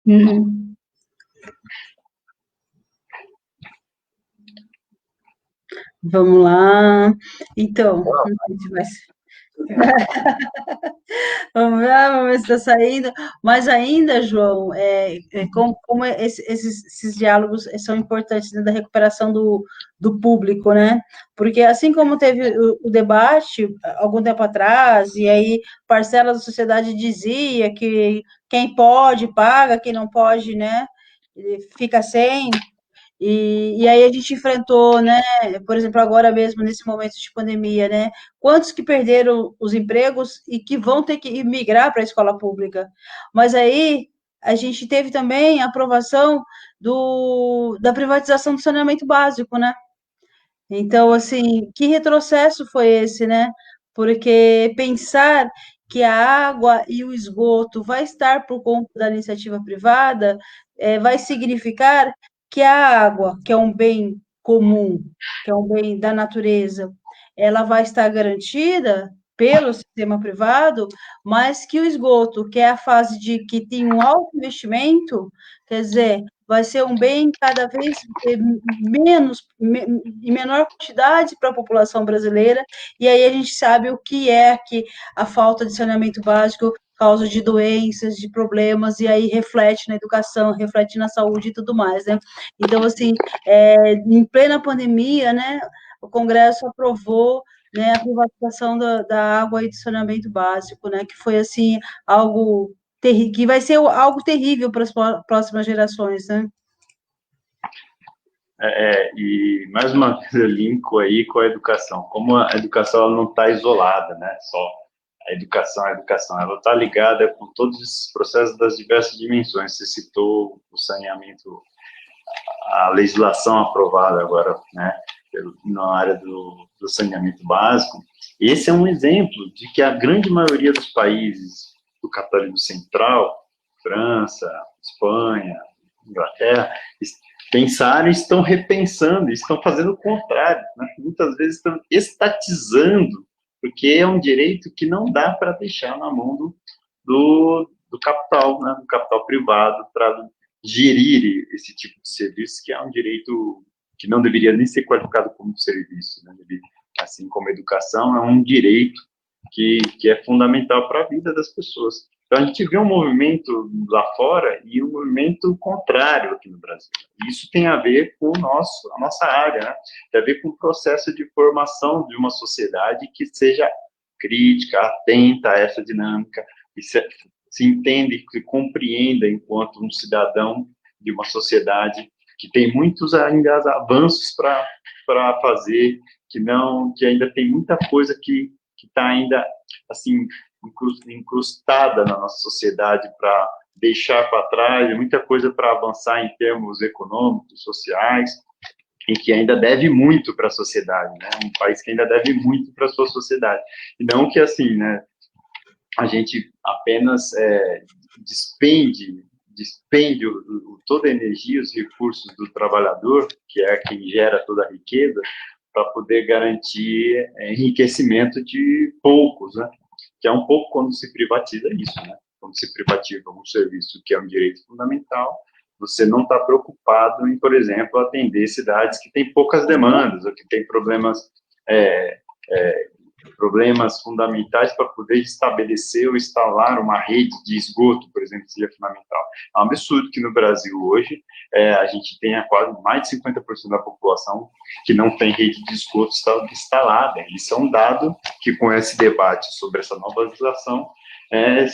Uhum. Vamos lá. Então, a gente vai. Vamos ver se está saindo. Mas ainda, João, como esses diálogos são importantes dentro da recuperação do público, né? Porque assim como teve o debate algum tempo atrás, e aí parcela da sociedade dizia que quem pode paga, quem não pode, né? Fica sem. E aí a gente enfrentou, né, por exemplo, agora mesmo, nesse momento de pandemia, né, quantos que perderam os empregos e que vão ter que migrar para a escola pública. Mas aí a gente teve também a aprovação da privatização do saneamento básico, né? Então, assim, que retrocesso foi esse, né? Porque pensar que a água e o esgoto vai estar por conta da iniciativa privada, vai significar que a água, que é um bem comum, que é um bem da natureza, ela vai estar garantida pelo sistema privado, mas que o esgoto, que é a fase de que tem um alto investimento, quer dizer, vai ser um bem cada vez em menor quantidade para a população brasileira, e aí a gente sabe o que é que a falta de saneamento básico causa de doenças, de problemas, e aí reflete na educação, reflete na saúde e tudo mais, né? Então, assim, em plena pandemia, né, o Congresso aprovou, né, a privatização da água e do saneamento básico, né, que foi, assim, algo que vai ser algo terrível para as próximas gerações, né? E mais uma vez eu linko aí com a educação. Como a educação ela não está isolada, né? Só a educação, ela está ligada com todos esses processos das diversas dimensões. Você citou o saneamento, a legislação aprovada agora, né? Na área do saneamento básico. Esse é um exemplo de que a grande maioria dos países do capitalismo central, França, Espanha, Inglaterra, pensaram, estão repensando, estão fazendo o contrário, né? Muitas vezes estão estatizando, porque é um direito que não dá para deixar na mão do capital, né? Do capital privado, para gerir esse tipo de serviço, que é um direito que não deveria nem ser qualificado como serviço, né? Assim como a educação é um direito que é fundamental para a vida das pessoas. Então, a gente vê um movimento lá fora e um movimento contrário aqui no Brasil. Isso tem a ver com a nossa área, né? Tem a ver com o processo de formação de uma sociedade que seja crítica, atenta a essa dinâmica, e se entende, se compreenda enquanto um cidadão de uma sociedade que tem muitos ainda avanços para fazer, que ainda tem muita coisa que está ainda assim incrustada na nossa sociedade para deixar para trás, muita coisa para avançar em termos econômicos, sociais, e que ainda deve muito para a sociedade, né? Um país que ainda deve muito para a sua sociedade. E não que, assim, né, a gente apenas despende toda a energia, os recursos do trabalhador, que é quem gera toda a riqueza, para poder garantir enriquecimento de poucos, né? Que é um pouco quando se privatiza isso, né? Quando se privatiza um serviço que é um direito fundamental, você não está preocupado em, por exemplo, atender cidades que têm poucas demandas, ou que têm problemas fundamentais para poder estabelecer ou instalar uma rede de esgoto, por exemplo, seja fundamental. É um absurdo que no Brasil hoje a gente tenha quase mais de 50% da população que não tem rede de esgoto instalada. Isso é um dado que, com esse debate sobre essa nova legislação,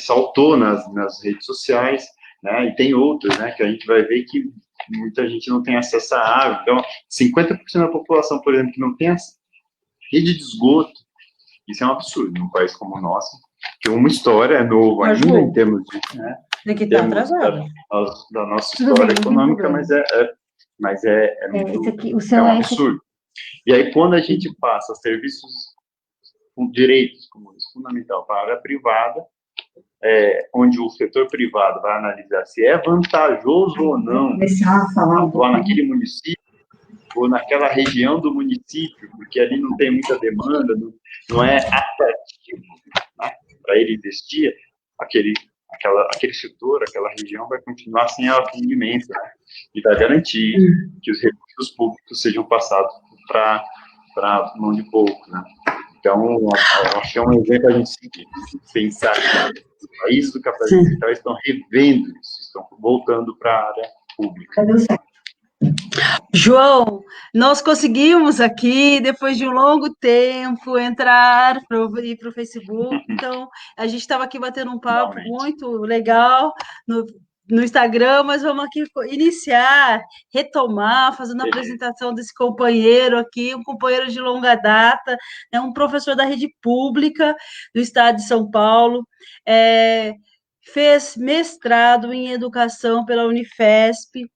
saltou nas redes sociais, né? E tem outros, né, que a gente vai ver que muita gente não tem acesso à água. Então, 50% da população, por exemplo, que não tem rede de esgoto, isso é um absurdo num país como o nosso, que uma história é novo ainda em termos de, né, que tá atrasado. Da nossa história econômica, mas é um absurdo. E aí, quando a gente passa serviços com direitos comuns fundamental para a área privada, onde o setor privado vai analisar se é vantajoso ou não atuar naquele município, ou naquela região do município, porque ali não tem muita demanda, não é atrativo, né, para ele investir, aquele setor, aquela região vai continuar sem atendimento, né? E vai garantir que os recursos públicos sejam passados para mão de poucos, né? Então, acho que é um exemplo a gente pensar que os países do capitalismo digital estão revendo isso, estão voltando para a área pública. João, nós conseguimos aqui, depois de um longo tempo, entrar para o Facebook. Então, a gente estava aqui batendo um papo muito legal no Instagram, mas vamos aqui iniciar, retomar, fazendo a apresentação desse companheiro aqui, um companheiro de longa data, é um professor da rede pública do estado de São Paulo, fez mestrado em educação pela Unifesp,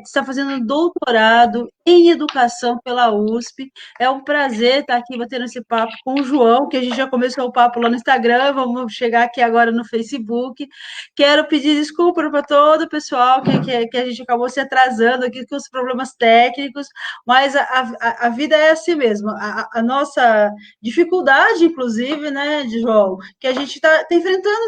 está fazendo doutorado em educação pela USP. É um prazer estar aqui batendo esse papo com o João, que a gente já começou o papo lá no Instagram, vamos chegar aqui agora no Facebook. Quero pedir desculpa para todo o pessoal que a gente acabou se atrasando aqui com os problemas técnicos, mas a vida é assim mesmo. A nossa dificuldade, inclusive, né, João, que a gente está enfrentando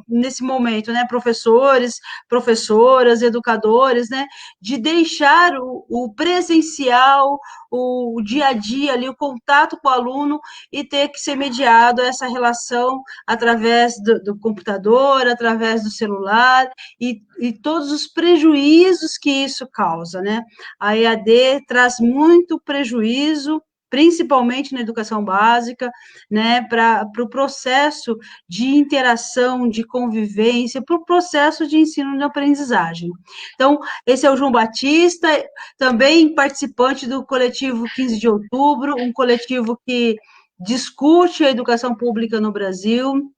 nesse momento, né, professores, professoras, educadores, né, de deixar o presencial, o dia a dia ali, o contato com o aluno e ter que ser mediado essa relação através do computador, através do celular e todos os prejuízos que isso causa, né? A EAD traz muito prejuízo, principalmente na educação básica, né, para o processo de interação, de convivência, para o processo de ensino e aprendizagem. Então, esse é o João Batista, também participante do coletivo 15 de outubro, um coletivo que discute a educação pública no Brasil,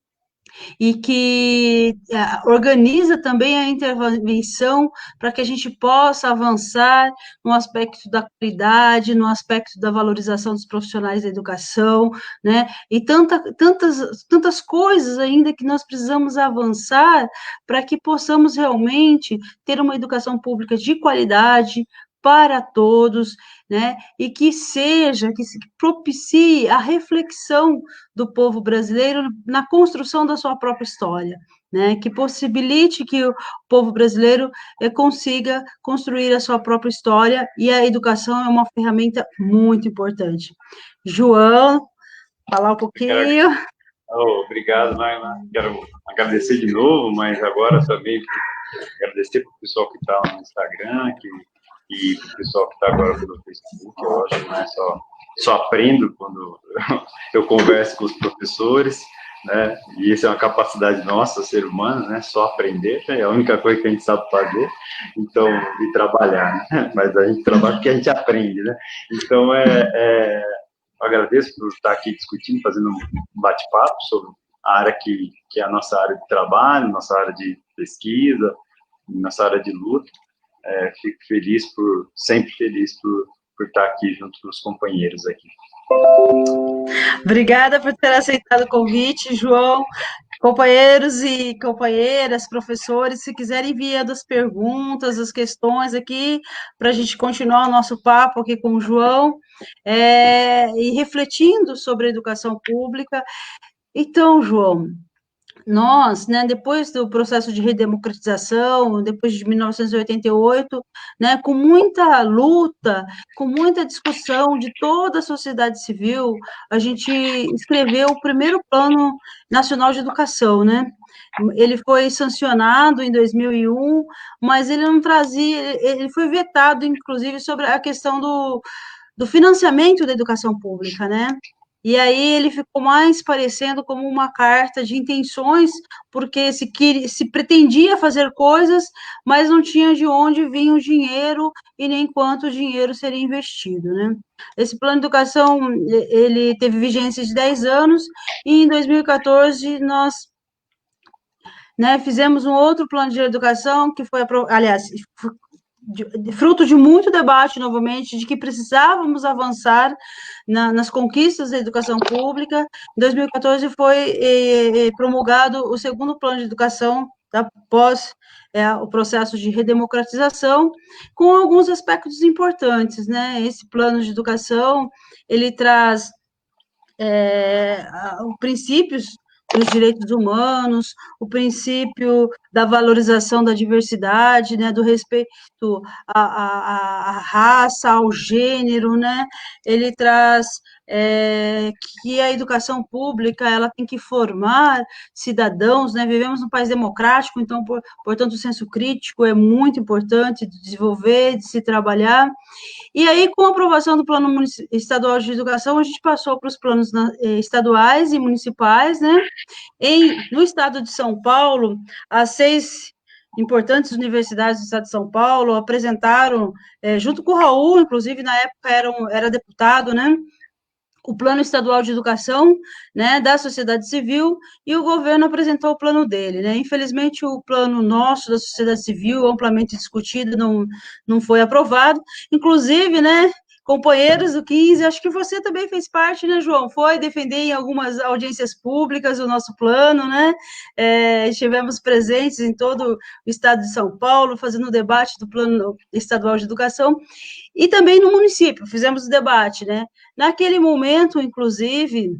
e que organiza também a intervenção para que a gente possa avançar no aspecto da qualidade, no aspecto da valorização dos profissionais da educação, né? E tantas coisas ainda que nós precisamos avançar para que possamos realmente ter uma educação pública de qualidade para todos, né? E que propicie a reflexão do povo brasileiro na construção da sua própria história, né? Que possibilite que o povo brasileiro consiga construir a sua própria história, e a educação é uma ferramenta muito importante. João, falar um pouquinho. Obrigado, Naila. Quero agradecer de novo, mas agora também agradecer para o pessoal que está no Instagram, e para o pessoal que está agora pelo Facebook. Eu acho que não é só aprendo quando eu converso com os professores, né? E isso é uma capacidade nossa, ser humano, né? Só aprender, né? É a única coisa que a gente sabe fazer, então, e trabalhar, né? Mas a gente trabalha porque a gente aprende, né? Então, eu agradeço por estar aqui discutindo, fazendo um bate-papo sobre a área que é a nossa área de trabalho, nossa área de pesquisa, nossa área de luta. Fico sempre feliz por estar aqui junto com os companheiros aqui. Obrigada por ter aceitado o convite, João. Companheiros e companheiras, professores, se quiserem enviando as perguntas, as questões aqui, para a gente continuar o nosso papo aqui com o João, e refletindo sobre a educação pública. Então, João, nós, né, depois do processo de redemocratização, depois de 1988, né, com muita luta, com muita discussão de toda a sociedade civil, a gente escreveu o primeiro Plano Nacional de Educação, né? Ele foi sancionado em 2001, mas ele não trazia, ele foi vetado, inclusive, sobre a questão do financiamento da educação pública, né? E aí ele ficou mais parecendo como uma carta de intenções, porque se pretendia fazer coisas, mas não tinha de onde vinha o dinheiro e nem quanto o dinheiro seria investido, né? Esse plano de educação, ele teve vigência de 10 anos, e em 2014 nós, né, fizemos um outro plano de educação, que foi, aliás, fruto de muito debate, novamente, de que precisávamos avançar nas conquistas da educação pública. Em 2014 foi promulgado o segundo plano de educação, após o processo de redemocratização, com alguns aspectos importantes, né? Esse plano de educação, ele traz princípios dos direitos humanos, o princípio da valorização da diversidade, né, do respeito à raça, ao gênero, né, ele traz que a educação pública ela tem que formar cidadãos, né, vivemos num país democrático, então, portanto, o senso crítico é muito importante de desenvolver, de se trabalhar. E aí, com a aprovação do Plano Estadual de Educação, a gente passou para os planos estaduais e municipais, né? No estado de São Paulo, as 6 importantes universidades do estado de São Paulo apresentaram, junto com o Raul, inclusive, na época era deputado, né? O Plano Estadual de Educação, né, da sociedade civil, e o governo apresentou o plano dele, né? Infelizmente, o plano nosso da sociedade civil, amplamente discutido, não foi aprovado. Inclusive, né, companheiros do 15, acho que você também fez parte, né, João? Foi defender em algumas audiências públicas o nosso plano, né? Estivemos presentes em todo o estado de São Paulo, fazendo o debate do Plano Estadual de Educação, e também no município, fizemos o debate, né? Naquele momento, inclusive,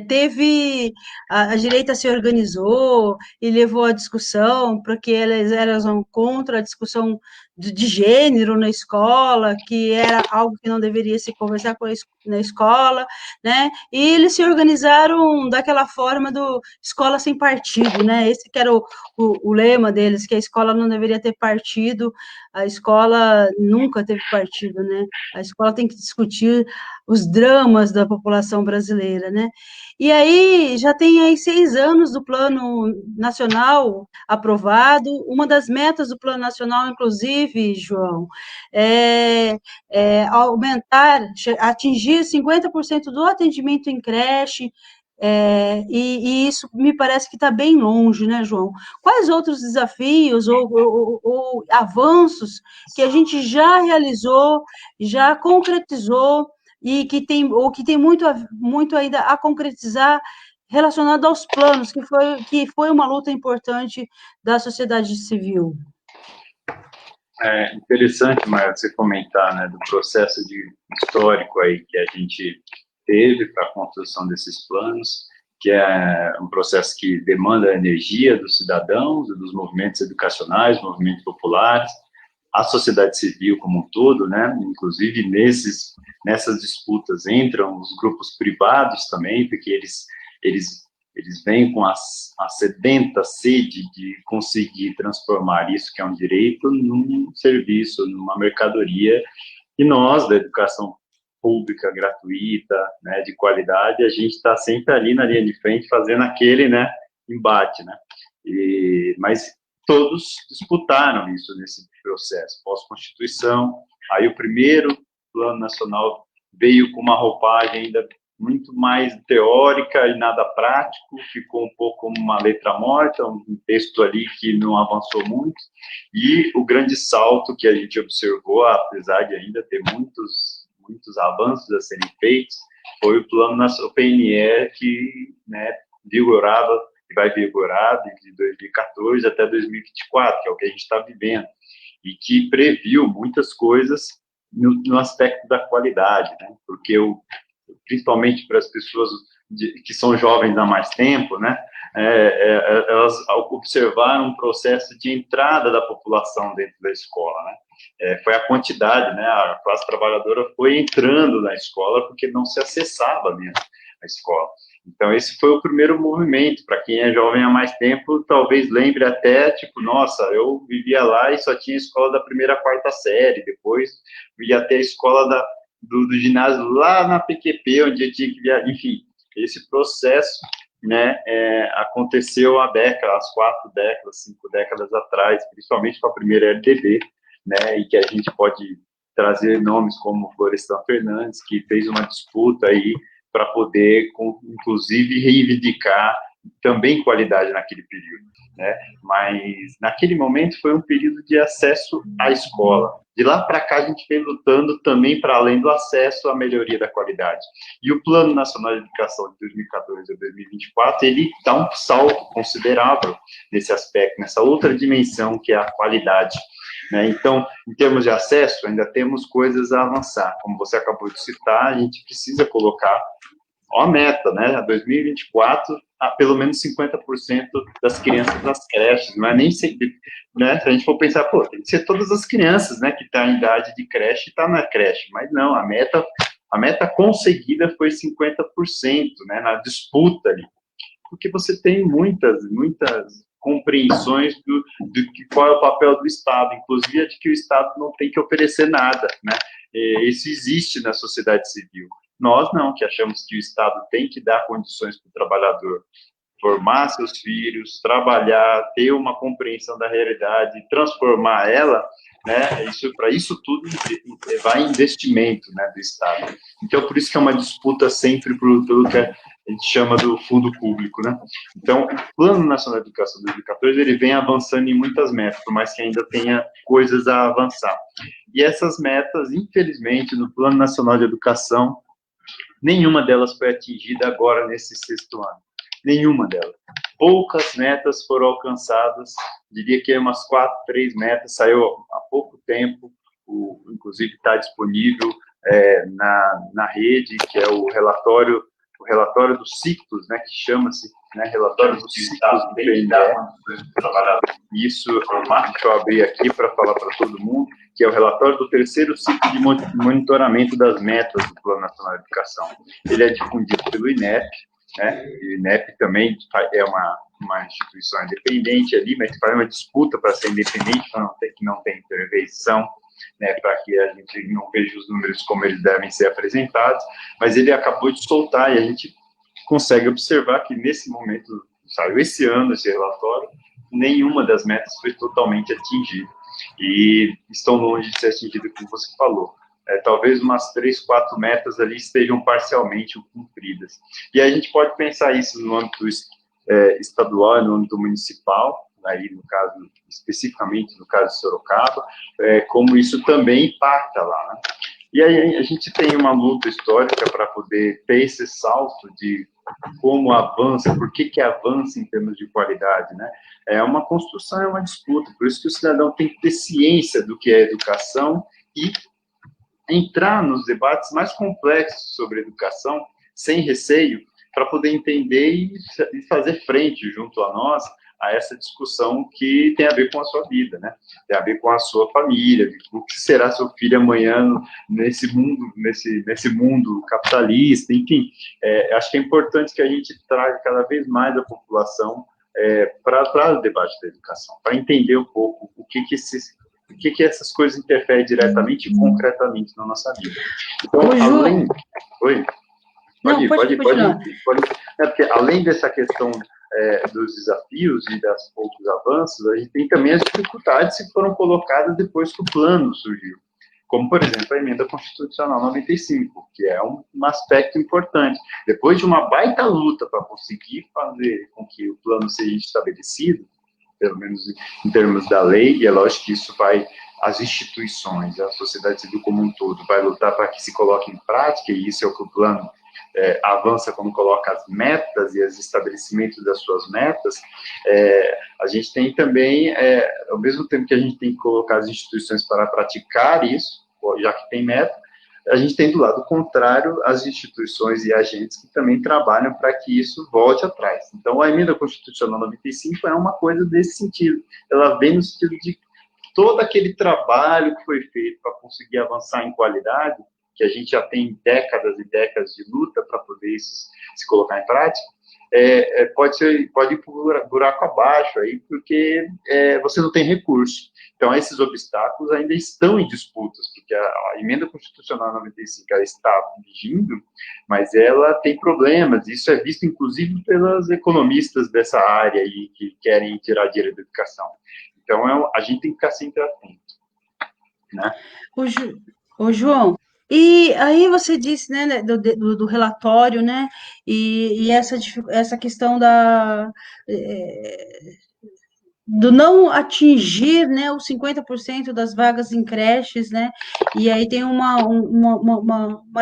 teve a direita se organizou e levou a discussão para que elas eram contra a discussão de gênero na escola, que era algo que não deveria se conversar na escola, né? E eles se organizaram daquela forma do escola sem partido, né? Esse que era o lema deles, que a escola não deveria ter partido, a escola nunca teve partido, né? A escola tem que discutir os dramas da população brasileira, né? E aí já tem aí 6 anos do Plano Nacional aprovado. Uma das metas do Plano Nacional, inclusive, João, aumentar, atingir 50% do atendimento em creche. E isso me parece que está bem longe, né, João? Quais outros desafios ou avanços que a gente já realizou, já concretizou e que tem muito ainda a concretizar relacionado aos planos, que foi uma luta importante da sociedade civil? É interessante, Maia, você comentar, né, do processo histórico aí que a gente teve para a construção desses planos, que é um processo que demanda a energia dos cidadãos e dos movimentos educacionais, movimentos populares, a sociedade civil como um todo, né? Inclusive nessas disputas entram os grupos privados também, porque eles vêm com a sedenta sede de conseguir transformar isso, que é um direito, num serviço, numa mercadoria, e nós, da educação pública, gratuita, né, de qualidade, a gente está sempre ali na linha de frente fazendo aquele, né, embate, né? Mas todos disputaram isso nesse processo, pós-Constituição. Aí o primeiro Plano Nacional veio com uma roupagem ainda muito mais teórica e nada prático, ficou um pouco como uma letra morta, um texto ali que não avançou muito, e o grande salto que a gente observou, apesar de ainda ter muitos avanços a serem feitos, foi o Plano Nacional, PNE, que, né, vigorava que vai vigorar de 2014 até 2024, que é o que a gente está vivendo, e que previu muitas coisas no aspecto da qualidade, né? Porque principalmente para as pessoas que são jovens há mais tempo, né? Elas observaram um processo de entrada da população dentro da escola, né? Foi a quantidade, né? A classe trabalhadora foi entrando na escola porque não se acessava mesmo a escola. Então, esse foi o primeiro movimento. Para quem é jovem há mais tempo, talvez lembre até, tipo, nossa, eu vivia lá e só tinha escola da primeira à quarta série, depois ia até a escola do ginásio lá na PQP, onde eu tinha que viajar. Enfim, esse processo, né, aconteceu há décadas, 4 décadas, 5 décadas atrás, principalmente com a primeira LDB, né, e que a gente pode trazer nomes como Florestan Fernandes, que fez uma disputa aí para poder, inclusive, reivindicar também qualidade naquele período, né? Mas, naquele momento, foi um período de acesso à escola. De lá para cá, a gente vem lutando também para além do acesso à melhoria da qualidade. E o Plano Nacional de Educação de 2014 a 2024, ele dá um salto considerável nesse aspecto, nessa outra dimensão que é a qualidade, né? Então, em termos de acesso, ainda temos coisas a avançar. Como você acabou de citar, a gente precisa colocar a meta, né? A 2024, pelo menos 50% das crianças nas creches, não é nem sempre, né? Se a gente for pensar, pô, tem que ser todas as crianças, né, que estão em idade de creche, está na creche, mas não, a meta conseguida foi 50%, né, na disputa ali, porque você tem muitas compreensões do que qual é o papel do Estado, inclusive a de que o Estado não tem que oferecer nada, né? Isso existe na sociedade civil. Nós não, que achamos que o Estado tem que dar condições para o trabalhador formar seus filhos, trabalhar, ter uma compreensão da realidade, transformar ela, né? Para isso tudo vai investimento, né, do Estado. Então, por isso que é uma disputa sempre pelo que a gente chama do fundo público, né? Então, o Plano Nacional de Educação 2014, ele vem avançando em muitas metas, por mais que ainda tenha coisas a avançar. E essas metas, infelizmente, no Plano Nacional de Educação, nenhuma delas foi atingida agora nesse 6º ano. Nenhuma delas. Poucas metas foram alcançadas, diria que umas 3 metas, saiu há pouco tempo, inclusive está disponível na rede, que é o relatório dos ciclos, né, que chama-se, né, relatório dos ciclos do PNE. Isso, deixa eu abrir aqui para falar para todo mundo, que é o relatório do 3º ciclo de monitoramento das metas do Plano Nacional de Educação. Ele é difundido pelo INEP, né? O INEP também é uma instituição independente ali, mas faz uma disputa para ser independente, para que não tenha intervenção, né, para que a gente não veja os números como eles devem ser apresentados, mas ele acabou de soltar e a gente consegue observar que nesse momento, saiu esse ano esse relatório, nenhuma das metas foi totalmente atingida, e estão longe de ser atingida, como você falou. Talvez umas 3, 4 metas ali estejam parcialmente cumpridas. E aí a gente pode pensar isso no âmbito estadual e no âmbito municipal, aí no caso, especificamente no caso de Sorocaba, como isso também impacta lá, né? E aí a gente tem uma luta histórica para poder ter esse salto de como avança, por que avança em termos de qualidade, né? É uma construção, é uma disputa, por isso que o cidadão tem que ter ciência do que é educação e entrar nos debates mais complexos sobre educação, sem receio, para poder entender e fazer frente junto a nós a essa discussão que tem a ver com a sua vida, né? Tem a ver com a sua família, o que será seu filho amanhã nesse mundo capitalista, enfim. Acho que é importante que a gente traga cada vez mais a população para o debate da educação, para entender um pouco o que essas coisas interferem diretamente e concretamente na nossa vida. Então, além... Oi? Pode. Porque além dessa questão dos desafios e das poucos avanços, a gente tem também as dificuldades que foram colocadas depois que o plano surgiu. Como, por exemplo, a Emenda Constitucional 95, que é um aspecto importante. Depois de uma baita luta para conseguir fazer com que o plano seja estabelecido, pelo menos em termos da lei, e é lógico que isso as instituições, a sociedade civil como um todo, vai lutar para que se coloque em prática, e isso é o que o plano avança quando coloca as metas e os estabelecimentos das suas metas. A gente tem também, ao mesmo tempo que a gente tem que colocar as instituições para praticar isso, já que tem meta, a gente tem do lado contrário as instituições e agentes que também trabalham para que isso volte atrás. Então, a Emenda Constitucional 95 é uma coisa desse sentido. Ela vem no sentido de todo aquele trabalho que foi feito para conseguir avançar em qualidade, que a gente já tem décadas e décadas de luta para poder isso se colocar em prática, pode ir por buraco abaixo aí, porque você não tem recurso. Então, esses obstáculos ainda estão em disputas, porque a Emenda Constitucional 95 ela está vigindo, mas ela tem problemas. Isso é visto, inclusive, pelos economistas dessa área aí, que querem tirar dinheiro da educação. Então, a gente tem que ficar sempre atento, né? Ô, João, e aí você disse, né, do relatório, né, e essa questão do não atingir, né, os 50% das vagas em creches, né, e aí tem uma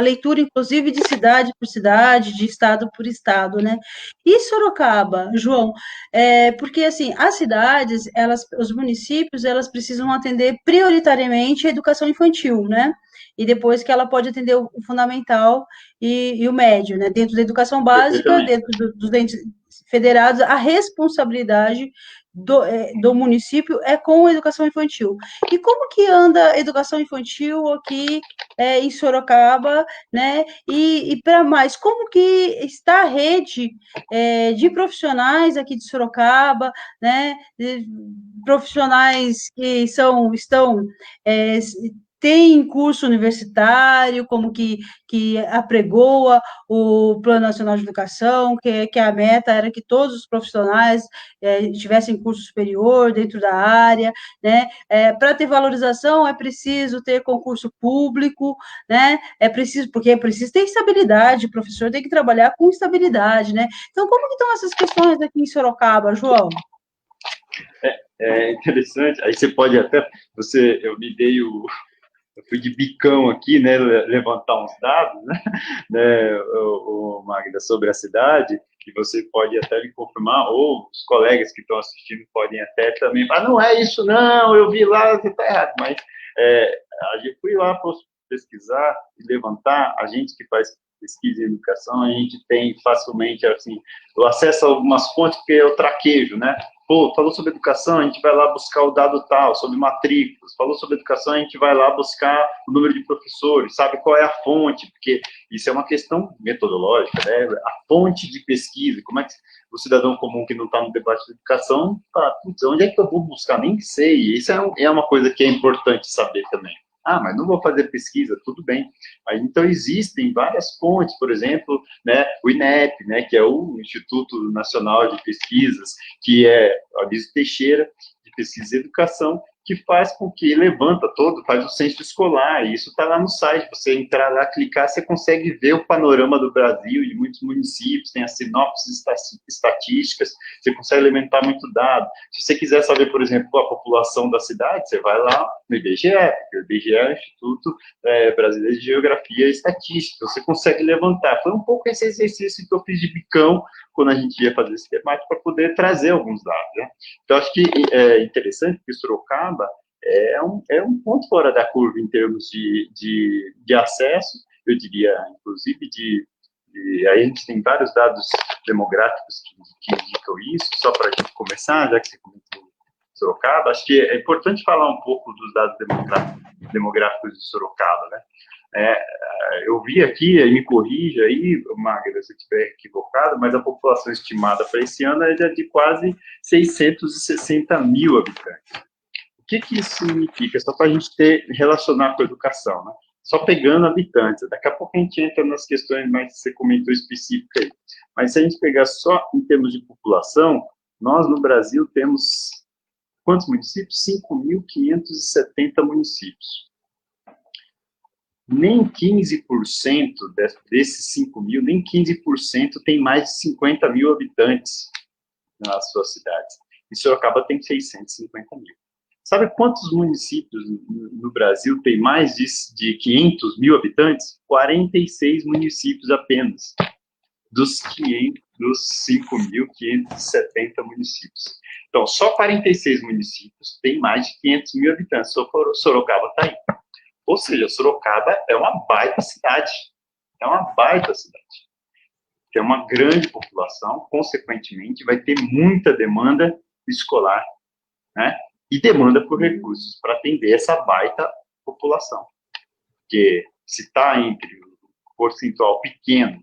leitura, inclusive, de cidade por cidade, de estado por estado, né, e Sorocaba, João, porque, assim, as cidades, os municípios, elas precisam atender prioritariamente a educação infantil, né, e depois que ela pode atender o fundamental e o médio, né, dentro da educação básica, dentro dos entes federados, a responsabilidade do município é com a educação infantil. E como que anda a educação infantil aqui em Sorocaba, né? E para mais, como que está a rede de profissionais aqui de Sorocaba, né? Profissionais que estão tem curso universitário, como que apregoa o Plano Nacional de Educação, que a meta era que todos os profissionais tivessem curso superior dentro da área, né? Para ter valorização é preciso ter concurso público, né? Porque é preciso ter estabilidade, o professor tem que trabalhar com estabilidade, né? Então, como que estão essas questões aqui em Sorocaba, João? É interessante, aí você pode até, eu me dei eu fui de bicão aqui, né, levantar uns dados, né, Magda, sobre a cidade, que você pode até me confirmar, ou os colegas que estão assistindo podem até também falar, não é isso não, eu vi lá, você está errado, mas a gente fui lá pesquisar e levantar, a gente que faz pesquisa em educação, a gente tem facilmente, assim, o acesso a algumas fontes, porque eu traquejo, né, pô, falou sobre educação, a gente vai lá buscar o dado tal, sobre matrículas, falou sobre educação, a gente vai lá buscar o número de professores, sabe qual é a fonte, porque isso é uma questão metodológica, né? A fonte de pesquisa, como é que o cidadão comum que não está no debate de educação, fala, putz, onde é que eu vou buscar? Nem sei, isso é uma coisa que é importante saber também. Ah, mas não vou fazer pesquisa, tudo bem. Mas, então, existem várias fontes, por exemplo, né, o INEP, né, que é o Instituto Nacional de Pesquisas, que é a Anísio Teixeira, de Pesquisa e Educação, que faz com que faz o censo escolar, e isso está lá no site, você entrar lá, clicar, você consegue ver o panorama do Brasil, de muitos municípios, tem as sinopses estatísticas, você consegue alimentar muito dado. Se você quiser saber, por exemplo, a população da cidade, você vai lá no IBGE, porque o IBGE é o Instituto Brasileiro de Geografia e Estatística, você consegue levantar. Foi um pouco esse exercício que eu fiz de bicão, quando a gente ia fazer esse debate, para poder trazer alguns dados, né? Então, acho que é interessante que Sorocaba é um ponto fora da curva em termos de acesso, eu diria, inclusive, aí a gente tem vários dados demográficos que indicam isso, só para a gente começar, já que você comentou Sorocaba, acho que é importante falar um pouco dos dados demográficos de Sorocaba, né? Eu vi aqui, me corrija aí, Magda, se eu estiver equivocado, mas a população estimada para esse ano é de quase 660 mil habitantes. O que isso significa? Só para a gente relacionar com a educação, né? Só pegando habitantes. Daqui a pouco a gente entra nas questões mais que você comentou específicas aí. Mas se a gente pegar só em termos de população, nós no Brasil temos quantos municípios? 5.570 municípios. Nem 15% desses 5 mil, nem 15% tem mais de 50 mil habitantes nas suas cidades. E Sorocaba tem 650 mil. Sabe quantos municípios no Brasil tem mais de 500 mil habitantes? 46 municípios apenas, dos 5.570 municípios. Então, só 46 municípios têm mais de 500 mil habitantes. Sorocaba está aí. Ou seja, Sorocaba é uma baita cidade. É uma baita cidade. Tem uma grande população, consequentemente, vai ter muita demanda escolar, né? E demanda por recursos para atender essa baita população. Porque se está entre o percentual pequeno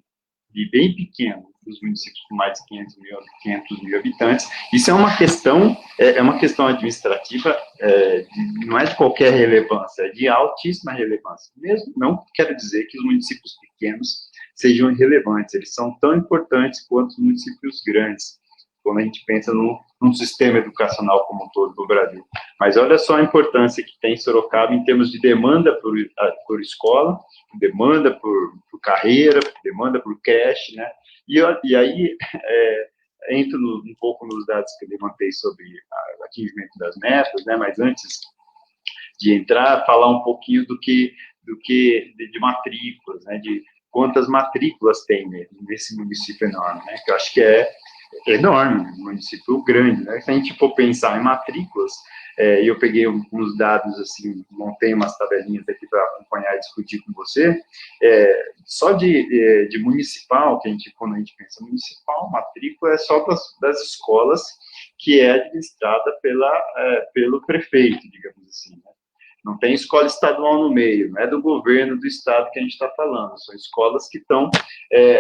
e bem pequeno dos municípios com mais de 500 mil habitantes, isso é uma questão administrativa, não é de qualquer relevância, é de altíssima relevância. Mesmo não quero dizer que os municípios pequenos sejam irrelevantes, eles são tão importantes quanto os municípios grandes, quando a gente pensa num sistema educacional como um todo do Brasil. Mas olha só a importância que tem Sorocaba em termos de demanda por escola, demanda por carreira, demanda por creche, né? E aí entro um pouco nos dados que eu levantei sobre o atingimento das metas, né? Mas antes de entrar, falar um pouquinho de matrículas, né? De quantas matrículas tem nesse município enorme, né? Que eu acho que é enorme, um município grande, né? Se a gente for pensar em matrículas, eu peguei uns dados, assim, montei umas tabelinhas aqui para acompanhar e discutir com você, só de municipal, quando a gente pensa municipal, matrícula é só das escolas que é administrada pelo prefeito, digamos assim, né? Não tem escola estadual no meio, não é do governo do estado que a gente está falando, são escolas que estão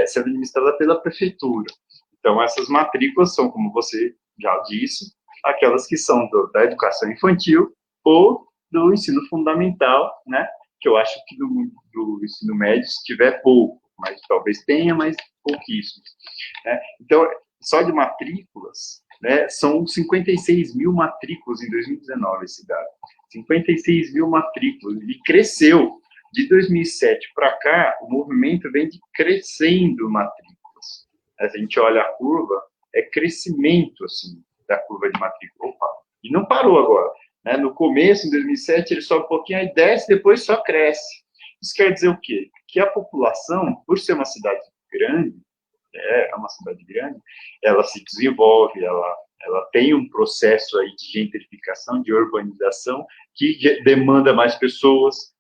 sendo administradas pela prefeitura. Então, essas matrículas são, como você já disse, aquelas que são da educação infantil ou do ensino fundamental, né? Que eu acho que do ensino médio, se tiver pouco, mas talvez tenha, mas pouquíssimo, né? Então, só de matrículas, né, são 56 mil matrículas em 2019, esse dado. 56 mil matrículas, e cresceu. De 2007 para cá, o movimento vem crescendo matrículas. Se a gente olha a curva, é crescimento, assim, da curva de matrícula. Opa, e não parou agora, né? No começo, em 2007, ele sobe um pouquinho, aí desce, depois só cresce. Isso quer dizer o quê? Que a população, por ser uma cidade grande, ela se desenvolve, ela tem um processo aí de gentrificação, de urbanização, que demanda mais pessoas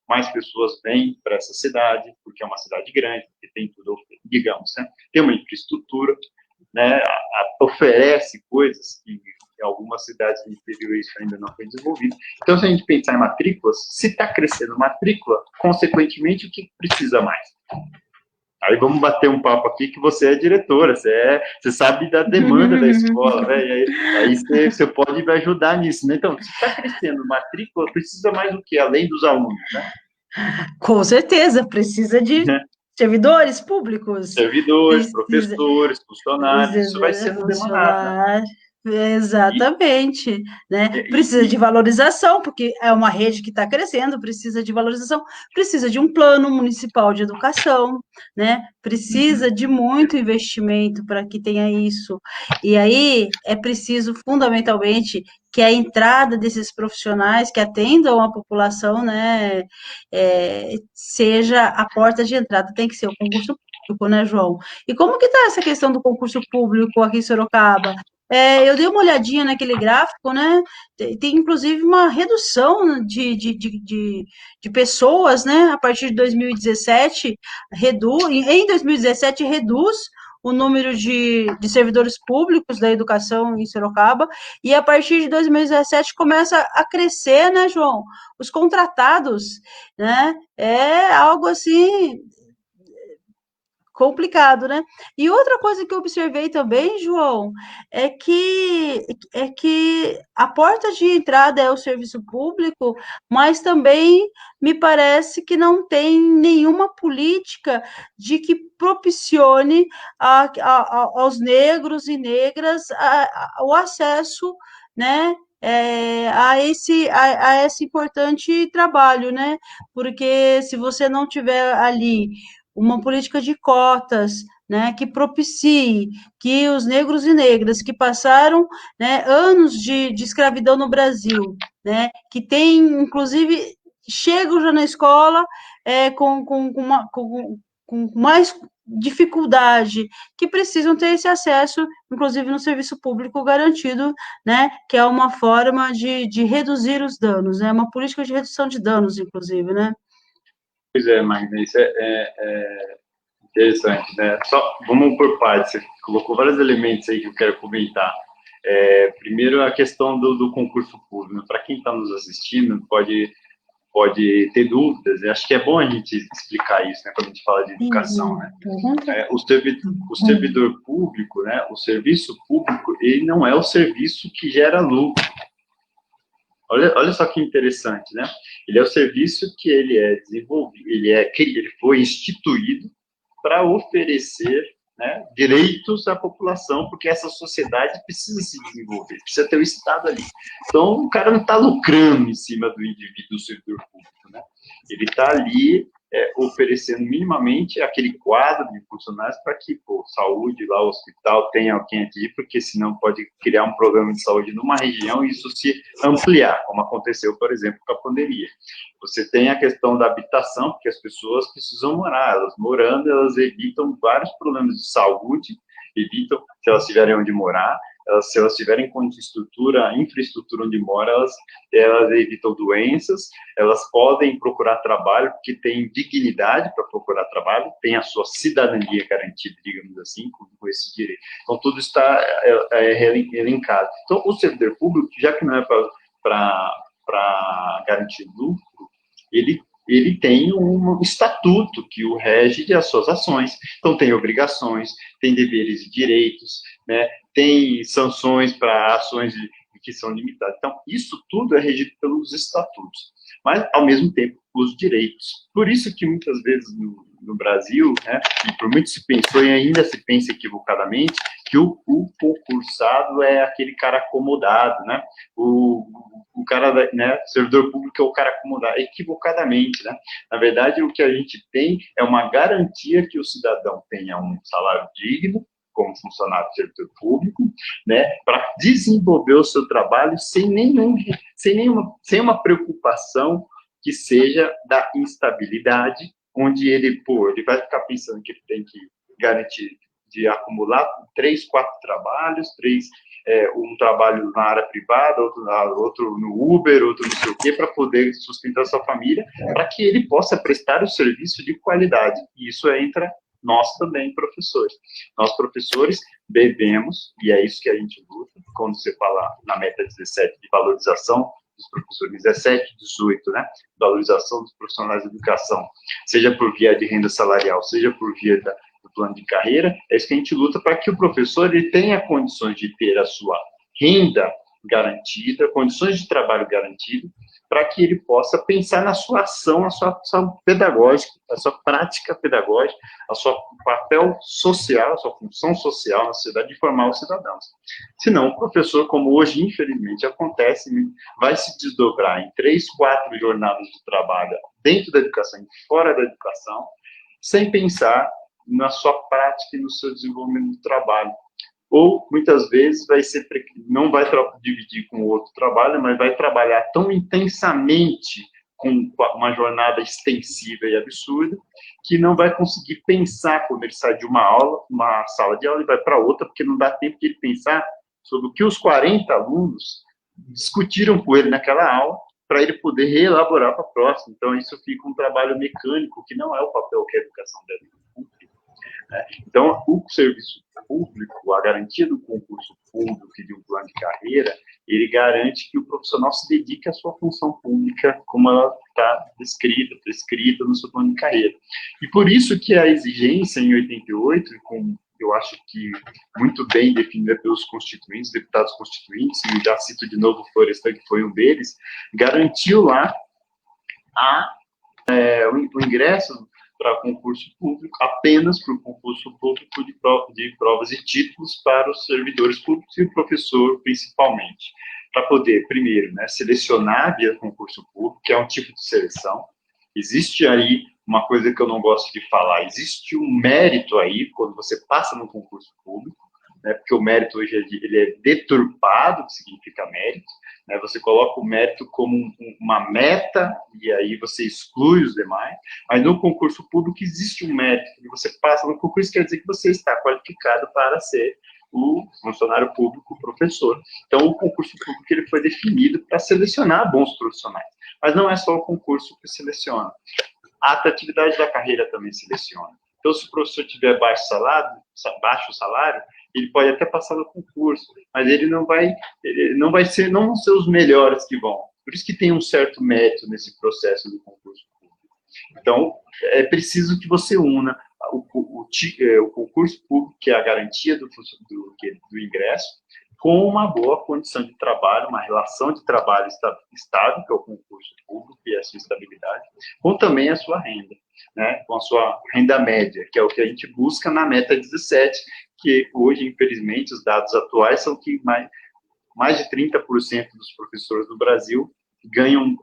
vêm para essa cidade, porque é uma cidade grande, que tem tudo, digamos, né? Tem uma infraestrutura, né? Oferece coisas que em algumas cidades do interior isso ainda não foi desenvolvido. Então, se a gente pensar em matrículas, se está crescendo matrícula, consequentemente, o que precisa mais? Aí vamos bater um papo aqui que você é diretora, você sabe da demanda da escola, né? Aí você pode me ajudar nisso, né? Então, se está crescendo matrícula, precisa mais do que, além dos alunos, né? Com certeza, precisa de servidores públicos. Servidores, professores, funcionários, isso vai sendo demandado, né? Exatamente, né? Precisa de valorização, porque é uma rede que está crescendo, precisa de valorização, precisa de um plano municipal de educação, né? Precisa de muito investimento para que tenha isso. E aí é preciso, fundamentalmente, que a entrada desses profissionais que atendam a população, né, seja a porta de entrada, tem que ser o concurso público, né, João? E como que está essa questão do concurso público aqui em Sorocaba? Eu dei uma olhadinha naquele gráfico, né? Tem inclusive uma redução de pessoas, né? A partir de 2017, em 2017 reduz o número de servidores públicos da educação em Sorocaba, e a partir de 2017 começa a crescer, né, João? Os contratados, né? É algo assim complicado, né? E outra coisa que eu observei também, João, é que a porta de entrada é o serviço público, mas também me parece que não tem nenhuma política de que propicione aos negros e negras o acesso, né? A esse importante trabalho, né? Porque se você não tiver ali uma política de cotas, né, que propicie que os negros e negras que passaram, né, anos de escravidão no Brasil, né, que tem, inclusive, chegam já na escola com mais dificuldade, que precisam ter esse acesso, inclusive no serviço público garantido, né, que é uma forma de reduzir os danos, né, uma política de redução de danos, inclusive, né. Pois é, Magda, isso é interessante, né? Só vamos por partes. Você colocou vários elementos aí que eu quero comentar. Primeiro, a questão do concurso público. Para quem está nos assistindo, pode ter dúvidas. Eu acho que é bom a gente explicar isso, né? Quando a gente fala de educação, né? O servidor público, né? O serviço público, ele não é o serviço que gera lucro. Olha só que interessante, né? Ele é o serviço que ele é desenvolvido, ele foi instituído para oferecer, né, direitos à população, porque essa sociedade precisa se desenvolver, precisa ter o Estado ali. Então, o cara não está lucrando em cima do indivíduo, do servidor público, né? Ele está ali oferecendo minimamente aquele quadro de funcionários para que, saúde, lá o hospital tenha alguém aqui, porque senão pode criar um problema de saúde numa região e isso se ampliar, como aconteceu, por exemplo, com a pandemia. Você tem a questão da habitação, porque as pessoas precisam morar, elas morando, elas evitam vários problemas de saúde evitam, se elas tiverem onde morar, se elas tiverem infraestrutura onde moram, elas evitam doenças, elas podem procurar trabalho, porque têm dignidade para procurar trabalho, têm a sua cidadania garantida, digamos assim, com esse direito. Então, tudo está elencado. Então, o servidor público, já que não é para garantir lucro, ele tem um estatuto que o rege das suas ações. Então, tem obrigações, tem deveres e direitos, né? Tem sanções para ações que são limitadas. Então, isso tudo é regido pelos estatutos, mas, ao mesmo tempo, os direitos. Por isso que, muitas vezes, no Brasil, né, e por muito se pensou e ainda se pensa equivocadamente, que o concursado é aquele cara acomodado, né? O cara, né, servidor público é o cara acomodado, equivocadamente, né? Na verdade, o que a gente tem é uma garantia que o cidadão tenha um salário digno, como funcionário servidor público, né, para desenvolver o seu trabalho sem uma preocupação que seja da instabilidade, onde ele vai ficar pensando que ele tem que garantir de acumular 3, 4 trabalhos, um trabalho na área privada, outro no Uber, outro não sei o quê, para poder sustentar sua família, para que ele possa prestar o serviço de qualidade. E isso entra nós também, professores. Nós, professores, devemos, e é isso que a gente luta, quando você fala na meta 17 de valorização dos professores, 17, 18, né? Valorização dos profissionais de educação, seja por via de renda salarial, seja por via do plano de carreira, é isso que a gente luta para que o professor ele tenha condições de ter a sua renda garantida, condições de trabalho garantido, para que ele possa pensar na sua ação, a sua ação pedagógica, a sua prática pedagógica, a sua papel social, a sua função social na sociedade de formar os cidadãos. Senão, o professor, como hoje, infelizmente, acontece, vai se desdobrar em 3, 4 jornadas de trabalho dentro da educação e fora da educação, sem pensar na sua prática e no seu desenvolvimento do trabalho. Ou, muitas vezes, não vai dividir com outro trabalho, mas vai trabalhar tão intensamente com uma jornada extensiva e absurda, que não vai conseguir pensar quando ele sai de uma sala de aula, e vai para outra, porque não dá tempo de ele pensar sobre o que os 40 alunos discutiram com ele naquela aula, para ele poder reelaborar para a próxima. Então, isso fica um trabalho mecânico, que não é o papel que a educação deve cumprir. Então, o serviço público, a garantia do concurso público e de um plano de carreira, ele garante que o profissional se dedique à sua função pública, como ela está prescrita no seu plano de carreira. E por isso que a exigência em 88, eu acho que muito bem definida pelos constituintes, deputados constituintes, e já cito de novo o Florestan, que foi um deles, garantiu lá o ingresso para concurso público, apenas para o concurso público de provas e títulos para os servidores públicos e o professor, principalmente. Para poder, primeiro, né, selecionar via concurso público, que é um tipo de seleção. Existe aí uma coisa que eu não gosto de falar, existe um mérito aí, quando você passa no concurso público, né, porque o mérito hoje ele é deturpado, que significa mérito, né, você coloca o mérito como uma meta, e aí você exclui os demais, mas no concurso público existe um mérito, que você passa no concurso, quer dizer que você está qualificado para ser o funcionário público, professor. Então, o concurso público ele foi definido para selecionar bons profissionais, mas não é só o concurso que seleciona, a atratividade da carreira também seleciona. Então, se o professor tiver baixo salário, ele pode até passar no concurso, mas ele não vão ser os melhores que vão. Por isso que tem um certo mérito nesse processo do concurso público. Então, é preciso que você una o concurso público, que é a garantia do ingresso, com uma boa condição de trabalho, uma relação de trabalho estável, que é o concurso público e a sua estabilidade, com também a sua renda, né, com a sua renda média, que é o que a gente busca na meta 17, que hoje, infelizmente, os dados atuais são que mais de 30% dos professores do Brasil ganham,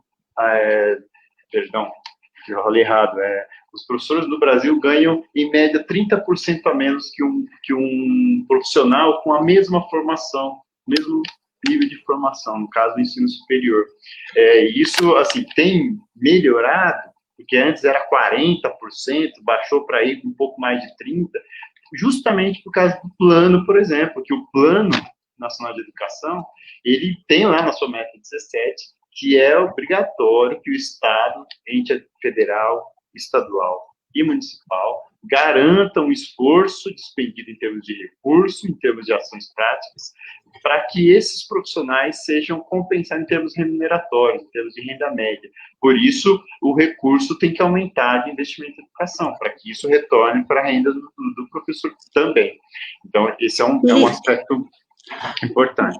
eu falei errado, os professores do Brasil ganham, em média, 30% a menos que um profissional com a mesma formação, mesmo nível de formação, no caso do ensino superior. Isso, assim, tem melhorado, porque antes era 40%, baixou para ir um pouco mais de 30%, justamente por causa do plano, por exemplo, que o Plano Nacional de Educação, ele tem lá na sua meta 17, que é obrigatório que o Estado, ente federal, estadual e municipal, garanta um esforço despendido em termos de recurso, em termos de ações práticas, para que esses profissionais sejam compensados em termos remuneratórios, em termos de renda média. Por isso, o recurso tem que aumentar de investimento em educação, para que isso retorne para a renda do professor também. Então, esse é um aspecto importante.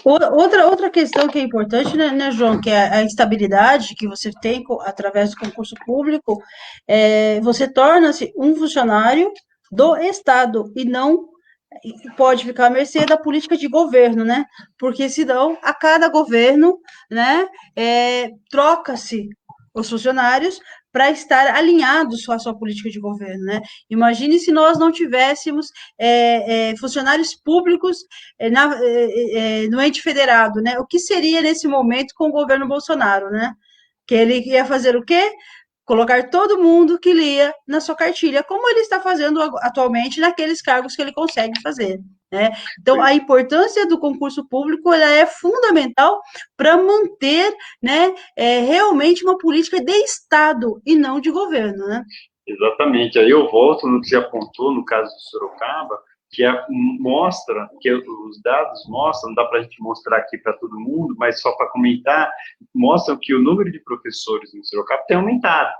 Outra questão que é importante, né, João, que é a estabilidade que você tem através do concurso público, você torna-se um funcionário do Estado e não pode ficar à mercê da política de governo, né? Porque senão, a cada governo, né, troca-se os funcionários para estar alinhados com a sua política de governo, né? Imagine se nós não tivéssemos funcionários públicos no ente federado, né? O que seria nesse momento com o governo Bolsonaro, né? Que ele ia fazer o quê? Colocar todo mundo que lia na sua cartilha, como ele está fazendo atualmente naqueles cargos que ele consegue fazer, né? Então, a importância do concurso público ela é fundamental para manter, né, realmente uma política de Estado e não de governo, né? Exatamente. Aí eu volto no que você apontou, no caso de Sorocaba, que mostra, que os dados mostram, não dá para a gente mostrar aqui para todo mundo, mas só para comentar, mostram que o número de professores em Sorocaba tem aumentado,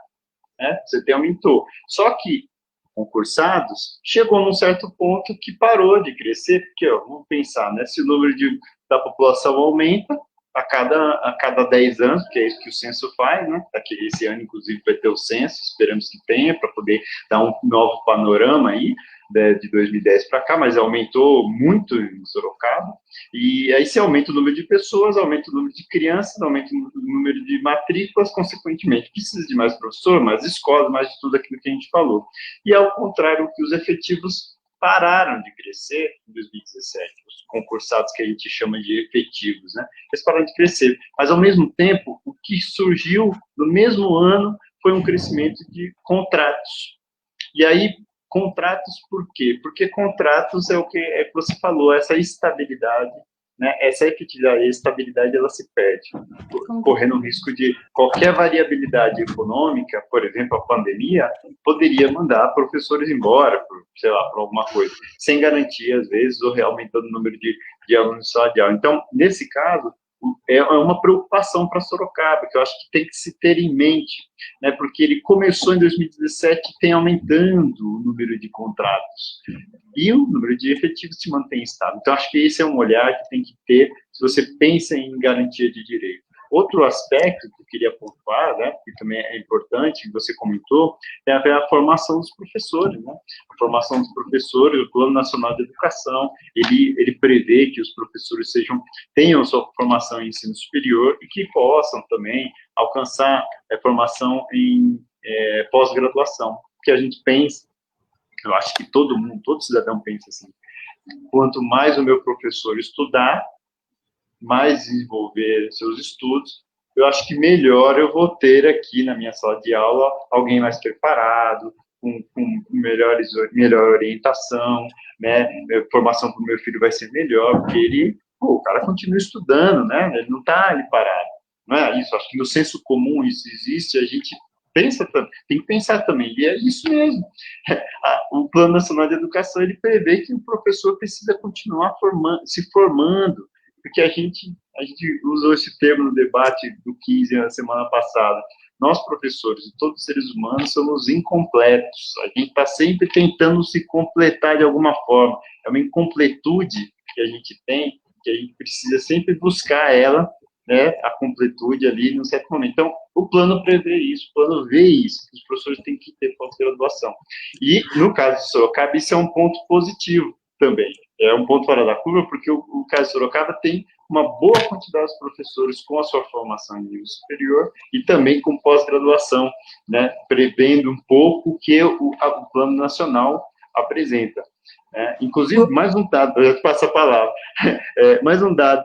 né? Você tem aumentou. Só que concursados chegou num certo ponto que parou de crescer, porque, ó, vamos pensar, né? Se o número da população aumenta, a cada 10 anos, que é isso que o censo faz, né? Esse ano, inclusive, vai ter o censo, esperamos que tenha, para poder dar um novo panorama aí, de 2010 para cá, mas aumentou muito em Sorocaba, e aí se aumenta o número de pessoas, aumenta o número de crianças, aumenta o número de matrículas, consequentemente, precisa de mais professor, mais escolas, mais de tudo aquilo que a gente falou. E ao contrário, que os efetivos pararam de crescer em 2017, os concursados que a gente chama de efetivos, né? Eles pararam de crescer, mas ao mesmo tempo, o que surgiu no mesmo ano foi um crescimento de contratos. E aí, contratos por quê? Porque contratos é o que você falou, essa estabilidade, né? Essa efetividade, a estabilidade, ela se perde, correndo o risco de qualquer variabilidade econômica, por exemplo, a pandemia, poderia mandar professores embora, sei lá, por alguma coisa, sem garantia, às vezes, ou aumentando o número de alunos em sala de aula. Então, nesse caso, é uma preocupação para Sorocaba, que eu acho que tem que se ter em mente, né, porque ele começou em 2017 e tem aumentando o número de contratos, e o número de efetivos se mantém estável. Então, acho que esse é um olhar que tem que ter, se você pensa em garantia de direito. Outro aspecto que eu queria pontuar, né, que também é importante, que você comentou, é a formação dos professores, né? A formação dos professores, o Plano Nacional de Educação, ele prevê que os professores tenham sua formação em ensino superior e que possam também alcançar formação em pós-graduação, porque a gente pensa, eu acho que todo mundo, todo cidadão pensa assim, quanto mais o meu professor estudar, mais desenvolver seus estudos, eu acho que melhor eu vou ter aqui na minha sala de aula alguém mais preparado, com melhor orientação, né? Formação para o meu filho vai ser melhor, porque o cara continua estudando, né? Ele não está ali parado. Não é isso, acho que no senso comum isso existe, a gente tem que pensar também, e é isso mesmo. O Plano Nacional de Educação, ele prevê que o professor precisa continuar se formando, porque a gente usou esse termo no debate do 15 na semana passada. Nós, professores e todos os seres humanos, somos incompletos. A gente está sempre tentando se completar de alguma forma. É uma incompletude que a gente tem, que a gente precisa sempre buscar ela, né, a completude ali num certo momento. Então, o plano prevê isso, o plano vê isso, que os professores têm que ter pós-graduação. E, no caso de Sorocaba, isso é um ponto positivo também. É um ponto fora da curva, porque o caso de Sorocaba tem uma boa quantidade de professores com a sua formação em nível superior e também com pós-graduação, né, prevendo um pouco o que o Plano Nacional apresenta. Inclusive, mais um dado, eu já te passo a palavra, mais um dado,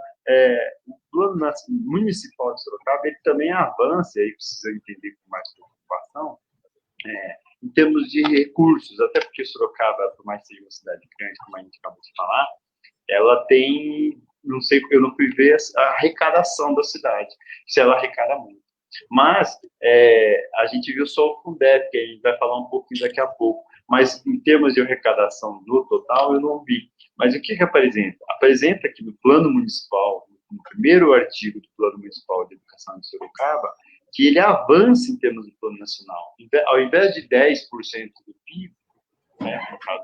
o Plano Municipal de Sorocaba, ele também avança, e aí precisa entender com mais preocupação, em termos de recursos, até porque Sorocaba, por mais que seja uma cidade grande, como a gente acabou de falar, ela tem, não sei, eu não fui ver a arrecadação da cidade, se ela arrecada muito. Mas a gente viu só o Fundeb, que a gente vai falar um pouquinho daqui a pouco, mas em termos de arrecadação no total, eu não vi. Mas o que apresenta? Apresenta que no plano municipal, no primeiro artigo do Plano Municipal de Educação de Sorocaba, que ele avança em termos do plano nacional. Ao invés de 10% do PIB, né, no caso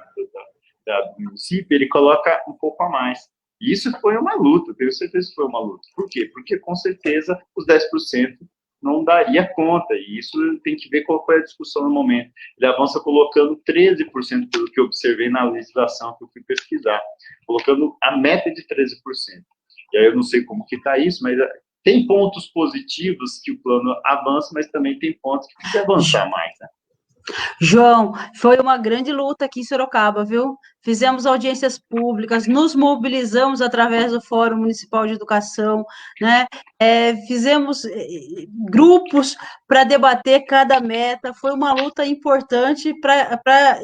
do município, ele coloca um pouco a mais. E isso foi uma luta, tenho certeza que foi uma luta. Por quê? Porque, com certeza, os 10% não daria conta, e isso tem que ver qual foi a discussão no momento. Ele avança colocando 13%, pelo que eu observei na legislação que eu fui pesquisar, colocando a meta de 13%. E aí eu não sei como que está isso, mas tem pontos positivos que o plano avança, mas também tem pontos que precisa avançar mais, né? João, foi uma grande luta aqui em Sorocaba, viu? Fizemos audiências públicas, nos mobilizamos através do Fórum Municipal de Educação, né? Fizemos grupos para debater cada meta. Foi uma luta importante para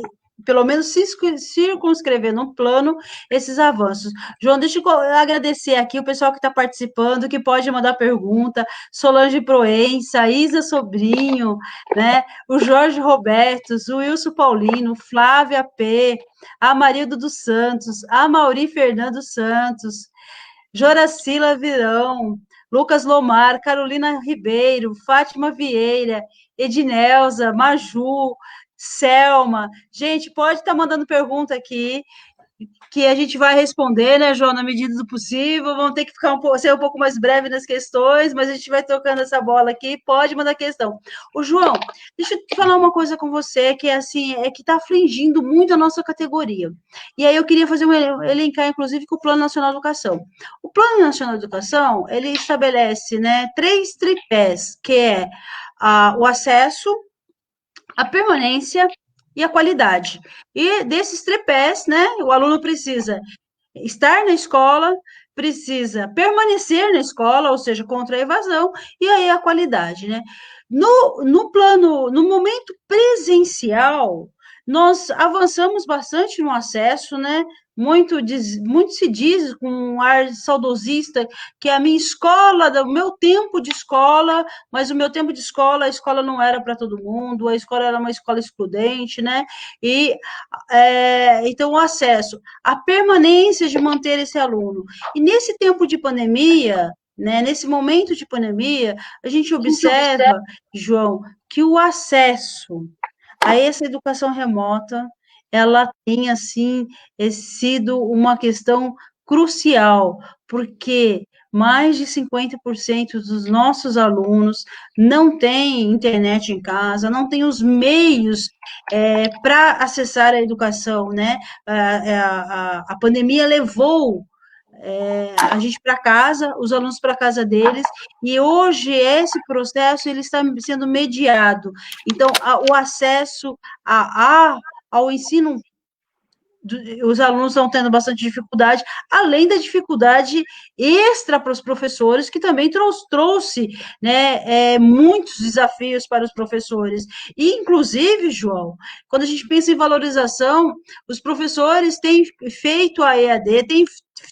pelo menos circunscrever no plano esses avanços. João, deixa eu agradecer aqui o pessoal que está participando, que pode mandar pergunta, Solange Proença, Isa Sobrinho, né? O Jorge Robertos, o Wilson Paulino, Flávia P., a Marildo dos Santos, a Mauri Fernando Santos, Joracila Virão, Lucas Lomar, Carolina Ribeiro, Fátima Vieira, Ednelza, Maju, Selma. Gente, pode estar mandando pergunta aqui, que a gente vai responder, né, João, na medida do possível. Vamos ter que ser um pouco mais breve nas questões, mas a gente vai tocando essa bola aqui. Pode mandar questão. O João, deixa eu falar uma coisa com você, que é assim, que está afligindo muito a nossa categoria. E aí eu queria fazer elencar, inclusive, com o Plano Nacional de Educação. O Plano Nacional de Educação, ele estabelece, né, 3 tripés, que é o acesso, a permanência e a qualidade. E desses tripés, né, o aluno precisa estar na escola, precisa permanecer na escola, ou seja, contra a evasão, e aí a qualidade, né? No momento presencial, nós avançamos bastante no acesso, né? Muito se diz com um ar saudosista que a minha escola, o meu tempo de escola, mas o meu tempo de escola, a escola não era para todo mundo, a escola era uma escola excludente, né? E então o acesso, a permanência de manter esse aluno. E nesse tempo de pandemia, né, nesse momento de pandemia, a gente observa, João, que o acesso a essa educação remota, ela tem, assim, sido uma questão crucial, porque mais de 50% dos nossos alunos não têm internet em casa, não têm os meios para acessar a educação, né? A pandemia levou a gente para casa, os alunos para casa deles, e hoje esse processo ele está sendo mediado. Então, o acesso ao ensino, os alunos estão tendo bastante dificuldade, além da dificuldade extra para os professores, que também trouxe né, muitos desafios para os professores. E, inclusive, João, quando a gente pensa em valorização, os professores têm feito a EAD, têm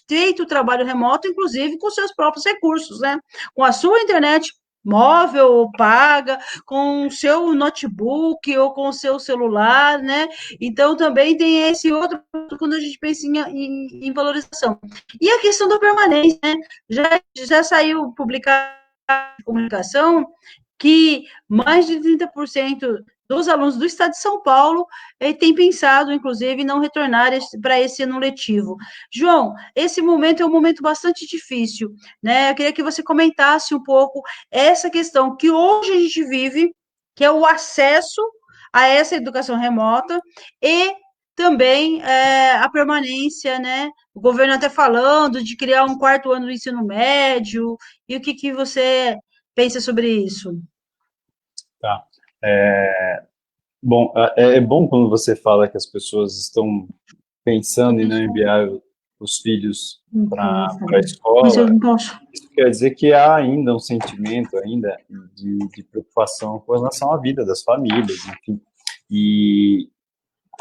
feito o trabalho remoto, inclusive com seus próprios recursos, né? Com a sua internet móvel ou paga, com o seu notebook ou com o seu celular, né? Então, também tem esse outro quando a gente pensa em valorização. E a questão da permanência, né? Já saiu publicado em comunicação que mais de 30% dos alunos do estado de São Paulo têm pensado, inclusive, em não retornar para esse ano letivo. João, esse momento é um momento bastante difícil, né? Eu queria que você comentasse um pouco essa questão que hoje a gente vive, que é o acesso a essa educação remota e também a permanência, né? O governo até falando de criar um 4º ano do ensino médio, e o que você pensa sobre isso? Tá. Bom, é bom quando você fala que as pessoas estão pensando em não enviar os filhos para a Mas eu escola. não posso. Isso quer dizer que há ainda um sentimento ainda de preocupação com relação à vida das famílias, enfim. E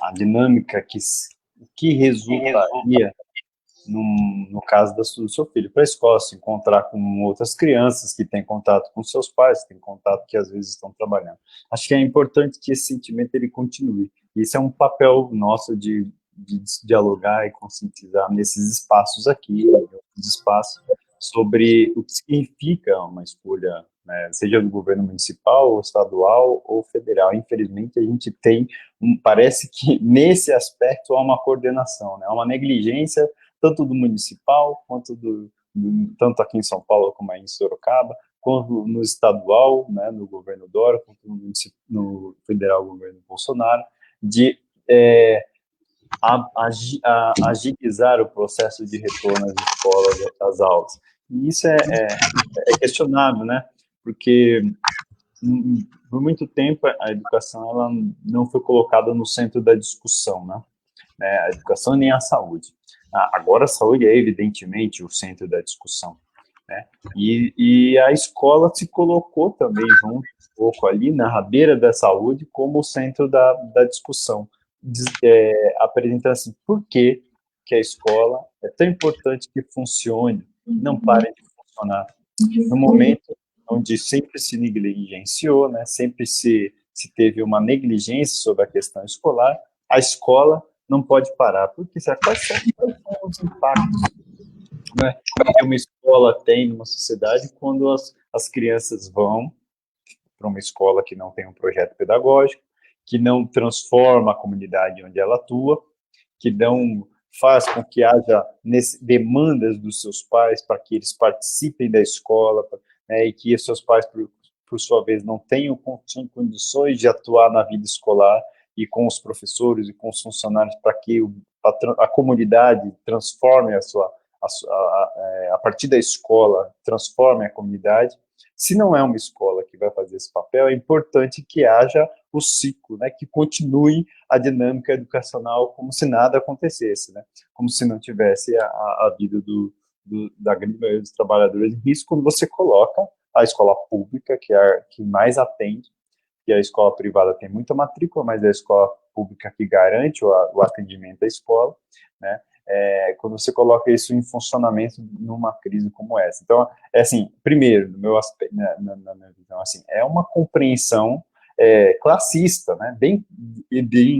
a dinâmica que resultaria no caso do seu filho, para a escola, se encontrar com outras crianças que têm contato com seus pais, que têm contato que às vezes estão trabalhando. Acho que é importante que esse sentimento ele continue. Isso é um papel nosso de dialogar e conscientizar nesses espaços aqui, nesses espaços, sobre o que significa uma escolha, né, seja do governo municipal, ou estadual ou federal. Infelizmente, a gente tem, parece que nesse aspecto há uma coordenação, né, há uma negligência tanto do municipal, quanto tanto aqui em São Paulo como aí em Sorocaba, quanto no estadual, né, no governo Dória, quanto no federal, governo Bolsonaro, de agilizar o processo de retorno às escolas, às aulas. E isso é questionável, né? Porque por muito tempo a educação ela não foi colocada no centro da discussão, né? A educação nem a saúde. Agora a saúde é evidentemente o centro da discussão, né? E a escola se colocou também junto um pouco ali na rabeira da saúde como o centro da discussão, apresentando assim, por que a escola é tão importante que funcione, não pare de funcionar. No momento onde sempre se negligenciou, né, sempre se teve uma negligência sobre a questão escolar, a escola não pode parar, porque quais são os impactos, né, que uma escola tem numa sociedade quando as crianças vão para uma escola que não tem um projeto pedagógico, que não transforma a comunidade onde ela atua, que não faz com que haja demandas dos seus pais para que eles participem da escola, né, e que os seus pais, por sua vez, não tenham condições de atuar na vida escolar e com os professores e com os funcionários para que a comunidade transforme a partir da escola, transforme a comunidade. Se não é uma escola que vai fazer esse papel, é importante que haja o ciclo, né, que continue a dinâmica educacional como se nada acontecesse, né, como se não tivesse a vida da grande maioria dos trabalhadores em risco, quando você coloca a escola pública, que é a que mais atende, e a escola privada tem muita matrícula, mas é a escola pública que garante o atendimento à escola, né, quando você coloca isso em funcionamento numa crise como essa. Então, assim, primeiro, no meu aspecto, na minha visão, assim, é uma compreensão classista, né, bem,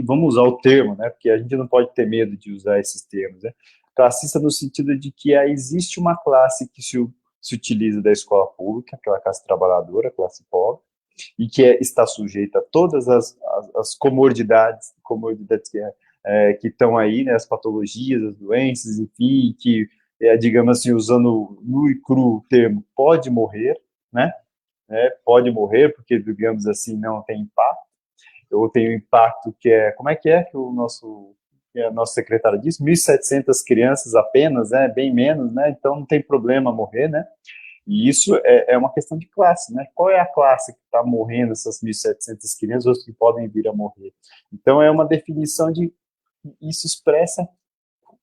vamos usar o termo, né, porque a gente não pode ter medo de usar esses termos, né, classista no sentido de que existe uma classe que se utiliza da escola pública, aquela classe trabalhadora, classe pobre, e que está sujeita a todas as comodidades que estão aí, né, as patologias, as doenças, enfim, que, digamos assim, usando nu e cru o termo, pode morrer, né, pode morrer, porque, digamos assim, não tem impacto, ou tem um impacto como é que a nossa secretária disse, 1.700 crianças apenas, né, bem menos, né, então não tem problema morrer, né, e isso é uma questão de classe, né? Qual é a classe que está morrendo, essas 1.700 crianças, ou que podem vir a morrer? Então, é uma definição isso expressa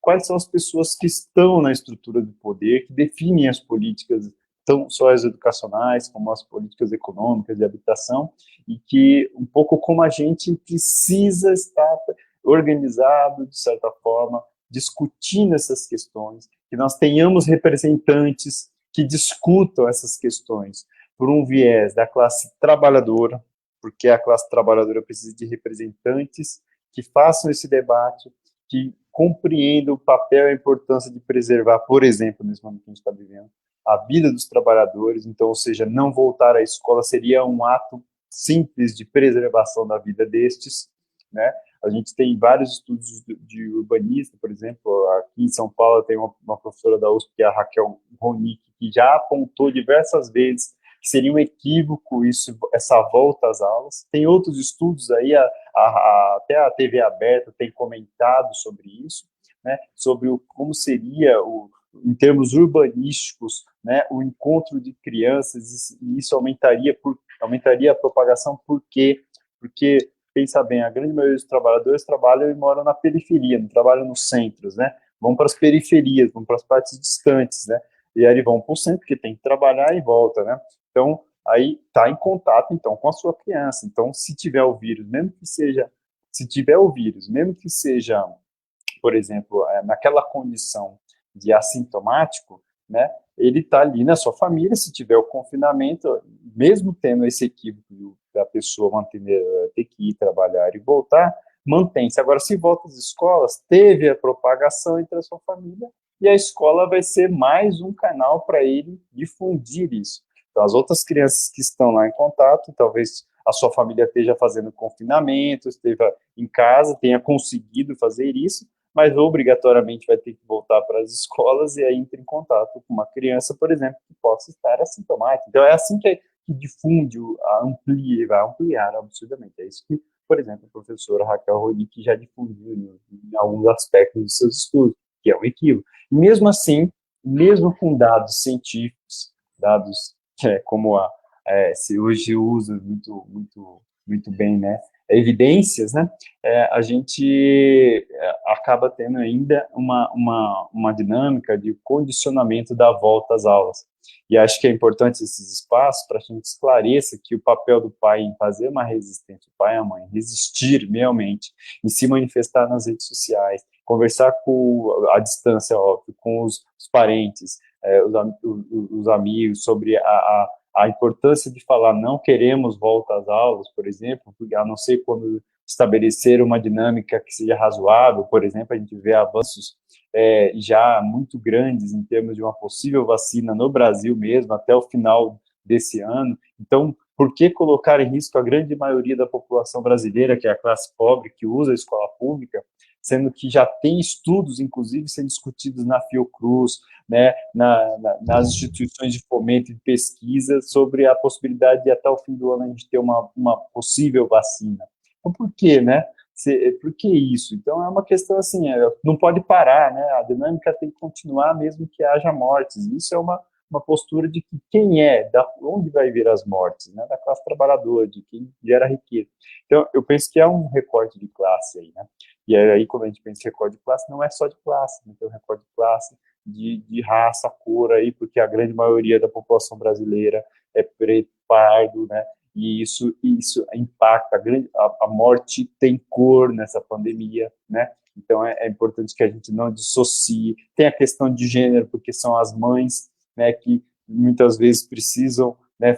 quais são as pessoas que estão na estrutura do poder, que definem as políticas, tão só as educacionais, como as políticas econômicas de habitação, e que, um pouco como a gente precisa estar organizado, de certa forma, discutindo essas questões, que nós tenhamos representantes que discutam essas questões por um viés da classe trabalhadora, porque a classe trabalhadora precisa de representantes que façam esse debate, que compreendam o papel e a importância de preservar, por exemplo, nesse momento que a gente está vivendo, a vida dos trabalhadores. Então, ou seja, não voltar à escola seria um ato simples de preservação da vida destes, né? A gente tem vários estudos de urbanista, por exemplo, aqui em São Paulo tem uma professora da USP, que é a Raquel Ronick, que já apontou diversas vezes que seria um equívoco essa volta às aulas. Tem outros estudos aí, até a TV aberta tem comentado sobre isso, né, sobre como seria, em termos urbanísticos, né, o encontro de crianças, e isso aumentaria a propagação. Por quê? Porque, pensa bem, a grande maioria dos trabalhadores trabalham e moram na periferia, não trabalham nos centros, né? Vão para as periferias, vão para as partes distantes, né? E aí vão para o centro, porque tem que trabalhar e volta, né? Então, aí está em contato, então, com a sua criança. Então, se tiver o vírus, se tiver o vírus, mesmo que seja, por exemplo, naquela condição de assintomático, né, ele está ali na sua família, se tiver o confinamento, mesmo tendo esse equívoco da pessoa ter que ir trabalhar e voltar, mantém-se. Agora, se volta às escolas, teve a propagação entre a sua família, e a escola vai ser mais um canal para ele difundir isso. Então, as outras crianças que estão lá em contato, talvez a sua família esteja fazendo confinamento, esteja em casa, tenha conseguido fazer isso, mas obrigatoriamente vai ter que voltar para as escolas e aí entra em contato com uma criança, por exemplo, que possa estar assintomática. Então, é assim que difunde, vai ampliar absurdamente. É isso que, por exemplo, a professora Raquel Ronick já difundiu em alguns aspectos dos seus estudos, que é um equívoco. Mesmo assim, mesmo com dados científicos, dados como se hoje usa muito bem, né, evidências, né, a gente acaba tendo ainda uma dinâmica de condicionamento da volta às aulas. E acho que é importante esses espaços para que a gente esclareça que o papel do pai em fazer uma resistência, o pai e a mãe, resistir realmente, em se manifestar nas redes sociais, conversar à distância, óbvio, com os parentes, os amigos, sobre a importância de falar não queremos volta às aulas, por exemplo, a não ser quando estabelecer uma dinâmica que seja razoável, por exemplo, a gente vê avanços já muito grandes em termos de uma possível vacina no Brasil mesmo, até o final desse ano. Então, por que colocar em risco a grande maioria da população brasileira, que é a classe pobre, que usa a escola pública, sendo que já tem estudos, inclusive, sendo discutidos na Fiocruz, né, nas instituições de fomento e de pesquisa, sobre a possibilidade de, até o fim do ano, a gente ter uma possível vacina. Então, por quê, né? Por que isso? Então, é uma questão assim, não pode parar, né? A dinâmica tem que continuar mesmo que haja mortes. Isso é uma postura de que quem da onde vai vir as mortes, né? Da classe trabalhadora, de quem gera riqueza. Então, eu penso que é um recorte de classe aí, né? E aí, quando a gente pensa em recorte de classe, não é só de classe, né? Tem um recorte de classe, de raça, cor aí, porque a grande maioria da população brasileira é preto, pardo, né? E isso impacta, a morte tem cor nessa pandemia, né? Então é importante que a gente não dissocie. Tem a questão de gênero, porque são as mães, né, que muitas vezes precisam, né,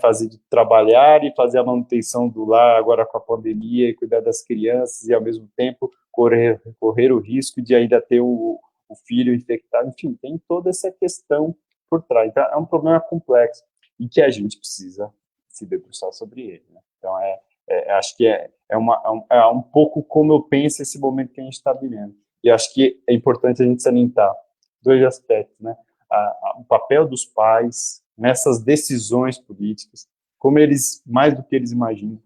trabalhar e fazer a manutenção do lar agora com a pandemia e cuidar das crianças e ao mesmo tempo correr o risco de ainda ter o filho infectado. Enfim, tem toda essa questão por trás. Então é um problema complexo e que a gente precisa se debruçar sobre ele, né? Então, acho que é um pouco como eu penso esse momento que a gente está vivendo. E acho que é importante a gente salientar dois aspectos, né? O papel dos pais nessas decisões políticas, como eles, mais do que eles imaginam,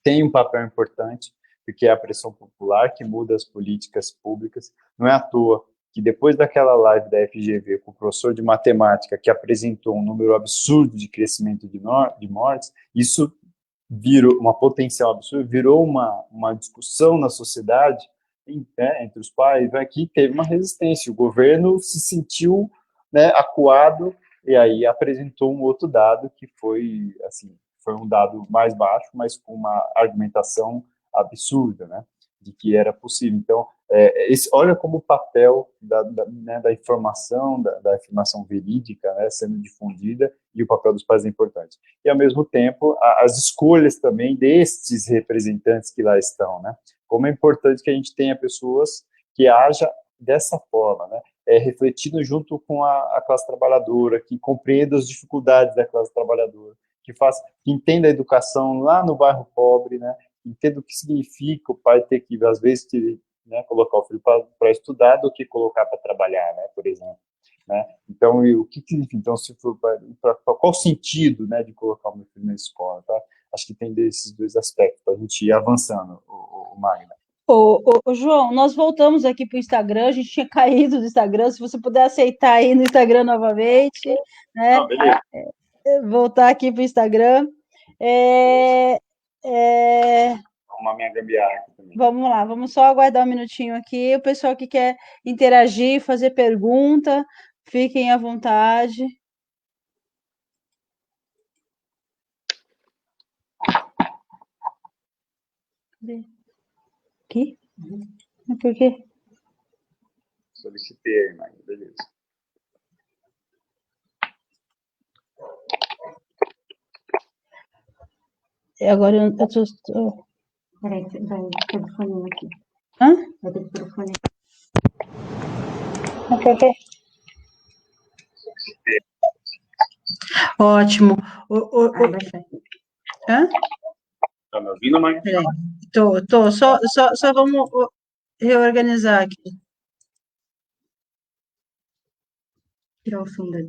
têm um papel importante, porque é a pressão popular que muda as políticas públicas. Não é à toa que depois daquela live da FGV com o professor de matemática que apresentou um número absurdo de crescimento de mortes, isso virou uma potencial absurda, virou uma discussão na sociedade, entre os pais, que teve uma resistência. O governo se sentiu, né, acuado e aí apresentou um outro dado que foi, assim, foi um dado mais baixo, mas com uma argumentação absurda, né, de que era possível. Então, olha como o papel né, da informação, da informação verídica, né, sendo difundida, e o papel dos pais é importante. E, ao mesmo tempo, as escolhas também destes representantes que lá estão, né, como é importante que a gente tenha pessoas que haja dessa forma, né, refletindo junto com a classe trabalhadora, que compreenda as dificuldades da classe trabalhadora, que entenda a educação lá no bairro pobre, né, entenda o que significa o pai ter que, às vezes, né, colocar o filho para estudar do que colocar para trabalhar, né, por exemplo. Né? Então, o que significa? Então, se for qual o sentido, né, de colocar o meu filho na escola? Tá? Acho que tem desses dois aspectos para a gente ir avançando, o Magna. João, nós voltamos aqui para o Instagram, a gente tinha caído do Instagram, se você puder aceitar aí no Instagram novamente, né? Não, beleza. Voltar aqui para o Instagram. Uma minha gambiarra aqui também. Vamos lá, vamos só aguardar um minutinho aqui. O pessoal que quer interagir, fazer pergunta, fiquem à vontade. Aqui? Por quê? Solicitei aí, Magda, beleza. Agora eu tô... Peraí, vai ter telefonema aqui. Hã? Vai ter telefone. Por quê? Ótimo. Vai sair. Hã? Tá me ouvindo, Magda? Peraí. Tô. Só vamos reorganizar aqui. Tirar o som daí.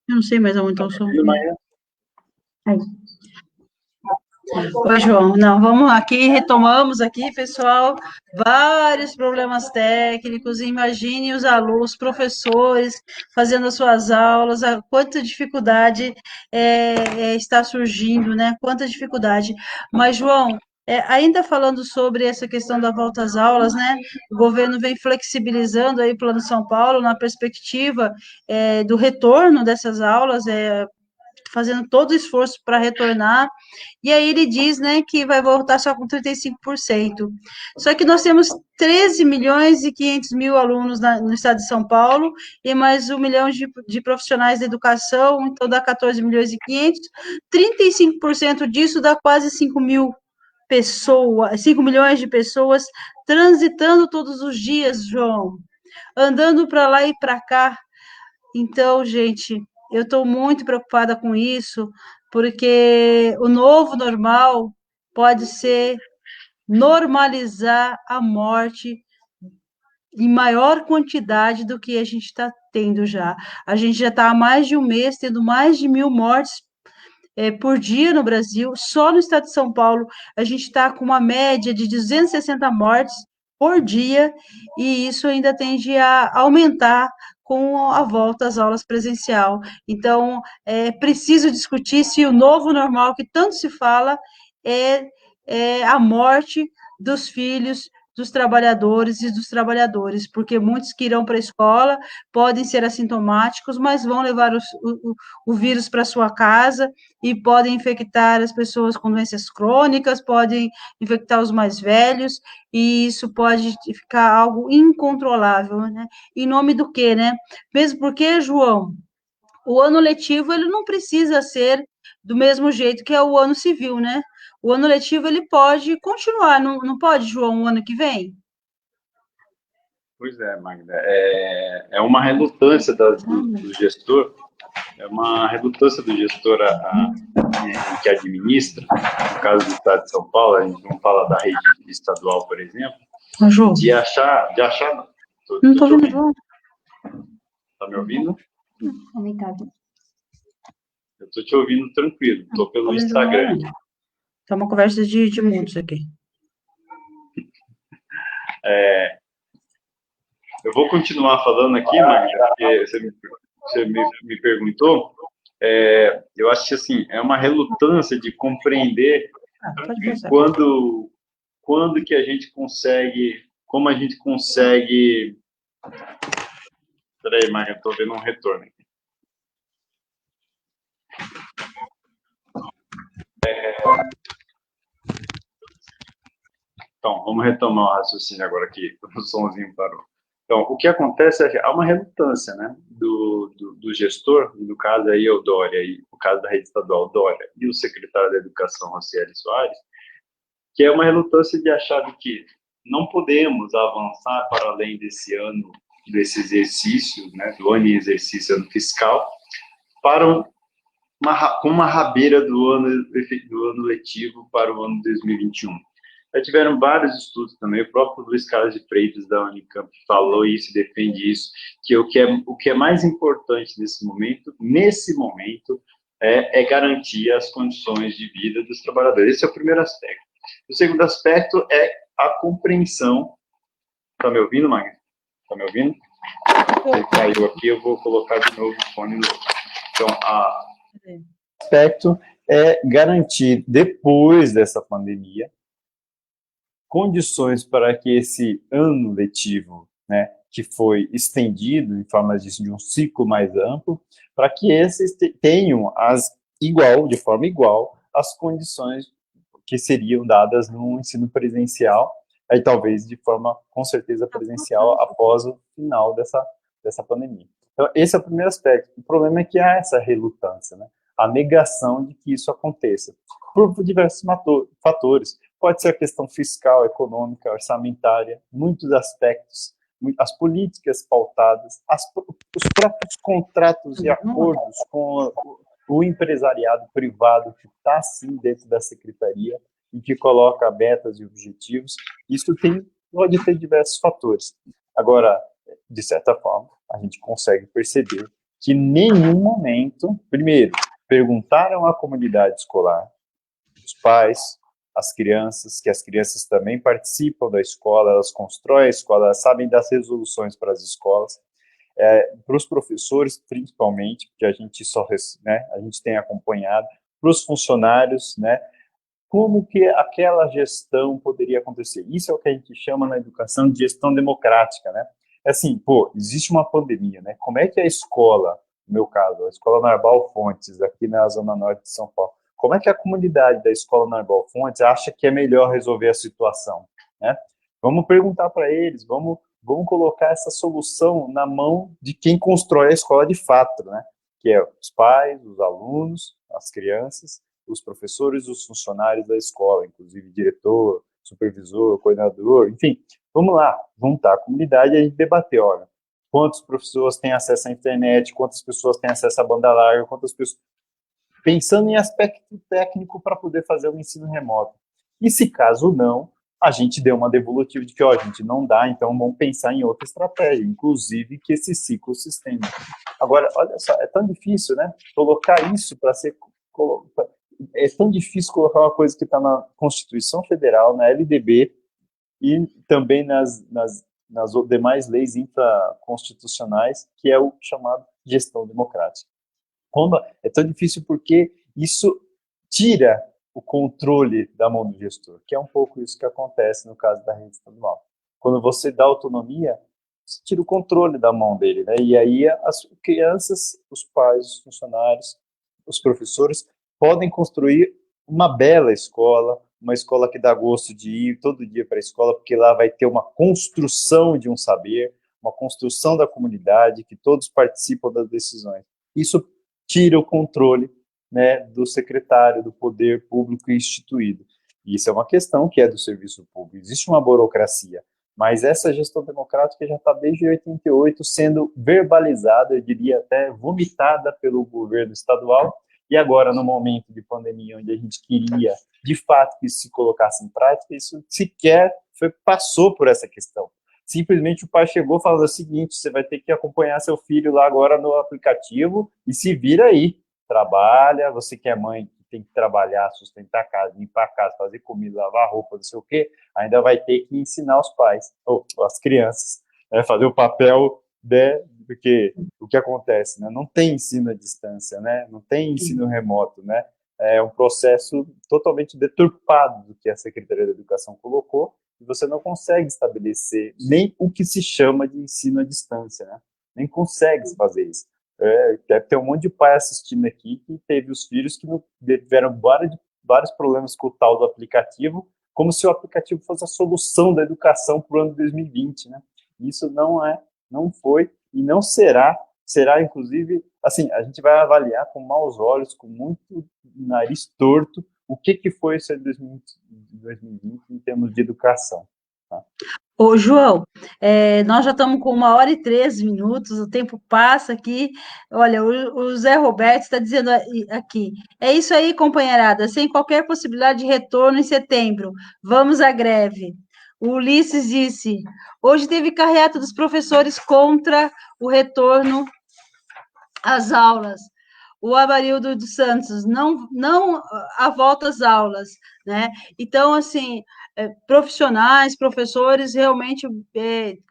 Eu não sei mais aonde tá o som. Ouvindo, Magda? Aí. Oi, João. Não, vamos aqui, retomamos aqui, pessoal, vários problemas técnicos. Imagine os alunos, professores, fazendo as suas aulas, a quanta dificuldade está surgindo, né? Quanta dificuldade. Mas, João, ainda falando sobre essa questão da volta às aulas, né? O governo vem flexibilizando aí o Plano São Paulo na perspectiva do retorno dessas aulas, fazendo todo o esforço para retornar, e aí ele diz, né, que vai voltar só com 35%. Só que nós temos 13 milhões e 500 mil alunos no estado de São Paulo, e mais 1 milhão de profissionais da educação, então dá 14 milhões e 500, 35% disso dá quase 5 mil pessoas, 5 milhões de pessoas transitando todos os dias, João, andando para lá e para cá. Então, gente, eu estou muito preocupada com isso, porque o novo normal pode ser normalizar a morte em maior quantidade do que a gente está tendo já. A gente já está há mais de um mês tendo mais de 1.000 mortes por dia no Brasil. Só no estado de São Paulo a gente está com uma média de 260 mortes por dia, e isso ainda tende a aumentar com a volta às aulas presencial. Então, é preciso discutir se o novo normal, que tanto se fala, é a morte dos filhos dos trabalhadores e dos trabalhadores, porque muitos que irão para a escola podem ser assintomáticos, mas vão levar o vírus para sua casa e podem infectar as pessoas com doenças crônicas, podem infectar os mais velhos, e isso pode ficar algo incontrolável, né? Em nome do quê, né? Mesmo porque, João, o ano letivo, ele não precisa ser do mesmo jeito que é o ano civil, né? O ano letivo, ele pode continuar, não pode, João, o ano que vem? Pois é, Magda. É uma relutância do gestor, que administra, no caso do estado de São Paulo, a gente não fala da rede estadual, por exemplo, João, de achar. não estou ouvindo, João. Tá me ouvindo? Aumentado. Eu estou te ouvindo tranquilo, estou pelo Instagram. Tá uma conversa de muitos aqui. Eu vou continuar falando aqui, Magda, porque você me perguntou. Eu acho que assim, é uma relutância de compreender quando que a gente consegue, como a gente consegue. Espera aí, Magda, eu estou vendo um retorno aqui. Então, vamos retomar o raciocínio agora aqui, o somzinho parou. Então, o que acontece é que há uma relutância, né, do gestor, no caso aí o Dória, e no caso da rede estadual Dória, e o secretário da Educação, Rocieli Soares, que é uma relutância de achar que não podemos avançar para além desse ano, desse exercício, né, do ano em exercício, ano fiscal, para uma rabeira do ano letivo para o ano 2021. Já tiveram vários estudos também, o próprio Luiz Carlos de Freitas, da Unicamp, falou isso, defende isso, que o que é mais importante nesse momento, é garantir as condições de vida dos trabalhadores. Esse é o primeiro aspecto. O segundo aspecto é a compreensão. Está me ouvindo, Magda? Está me ouvindo? Ele caiu aqui, eu vou colocar de novo o fone novo. Então, o aspecto é garantir, depois dessa pandemia, condições para que esse ano letivo, né, que foi estendido em forma de um ciclo mais amplo, para que esses tenham de forma igual, as condições que seriam dadas no ensino presencial, aí talvez de forma, com certeza, presencial após o final dessa pandemia. Então, esse é o primeiro aspecto. O problema é que há essa relutância, né? A negação de que isso aconteça, por diversos fatores. Pode ser a questão fiscal, econômica, orçamentária, muitos aspectos, as políticas pautadas, os próprios contratos e acordos com o empresariado privado que está, sim, dentro da secretaria e que coloca metas e objetivos. Isso pode ter diversos fatores. Agora, de certa forma, a gente consegue perceber que em nenhum momento, primeiro, perguntaram à comunidade escolar, os pais, as crianças, que as crianças também participam da escola, elas constroem a escola, elas sabem das resoluções para as escolas, para os professores, principalmente, porque a gente a gente tem acompanhado, para os funcionários, né, como que aquela gestão poderia acontecer. Isso é o que a gente chama na educação de gestão democrática, né? É assim, existe uma pandemia, né? Como é que a escola, no meu caso, a Escola Narbal Fontes, aqui na Zona Norte de São Paulo, como é que a comunidade da Escola Narbal Fontes acha que é melhor resolver a situação, né? Vamos perguntar para eles, vamos colocar essa solução na mão de quem constrói a escola de fato, né? Que é os pais, os alunos, as crianças, os professores, os funcionários da escola, inclusive diretor, supervisor, coordenador, enfim. Vamos lá, juntar a comunidade e a gente debater, olha, quantas pessoas têm acesso à internet, quantas pessoas têm acesso à banda larga, quantas pessoas... Pensando em aspecto técnico para poder fazer o ensino remoto. E se caso não, a gente deu uma devolutiva de que, a gente não dá, então vamos pensar em outra estratégia, inclusive que esse ciclo se estenda. Agora, olha só, é tão difícil, né? Colocar isso para ser... É tão difícil colocar uma coisa que está na Constituição Federal, na LDB, e também nas demais leis intraconstitucionais, que é o chamado gestão democrática. É tão difícil porque isso tira o controle da mão do gestor, que é um pouco isso que acontece no caso da rede estadual. Quando você dá autonomia, você tira o controle da mão dele, né? E aí as crianças, os pais, os funcionários, os professores podem construir uma bela escola, uma escola que dá gosto de ir todo dia para a escola, porque lá vai ter uma construção de um saber, uma construção da comunidade, que todos participam das decisões. Isso tira o controle, né, do secretário, do poder público instituído. E isso é uma questão que é do serviço público. Existe uma burocracia, mas essa gestão democrática já está desde 88 sendo verbalizada, eu diria até vomitada pelo governo estadual, e agora, no momento de pandemia, onde a gente queria, de fato, que isso se colocasse em prática, isso sequer passou por essa questão. Simplesmente o pai chegou e falou o seguinte, você vai ter que acompanhar seu filho lá agora no aplicativo e se vira aí. Trabalha, você que é mãe, que tem que trabalhar, sustentar a casa, limpar a casa, fazer comida, lavar roupa, não sei o quê, ainda vai ter que ensinar os pais, ou as crianças, né, fazer o papel porque o que acontece, né? Não tem ensino à distância, né? Não tem ensino remoto, né? É um processo totalmente deturpado do que a Secretaria da Educação colocou, e você não consegue estabelecer nem o que se chama de ensino à distância, né? Nem consegue fazer isso. Deve ter um monte de pai assistindo aqui que teve os filhos que tiveram vários problemas com o tal do aplicativo, como se o aplicativo fosse a solução da educação para o ano 2020, né? Isso não foi e não será, inclusive, assim, a gente vai avaliar com maus olhos, com muito nariz torto, o que foi esse 2020 em termos de educação. Tá? Ô, João, nós já estamos com 1h13, o tempo passa aqui. Olha, o Zé Roberto está dizendo aqui, é isso aí, companheirada, sem qualquer possibilidade de retorno em setembro, vamos à greve. O Ulisses disse, hoje teve carreata dos professores contra o retorno às aulas. O Amarildo dos Santos, não a volta às aulas, né? Então, assim, profissionais, professores realmente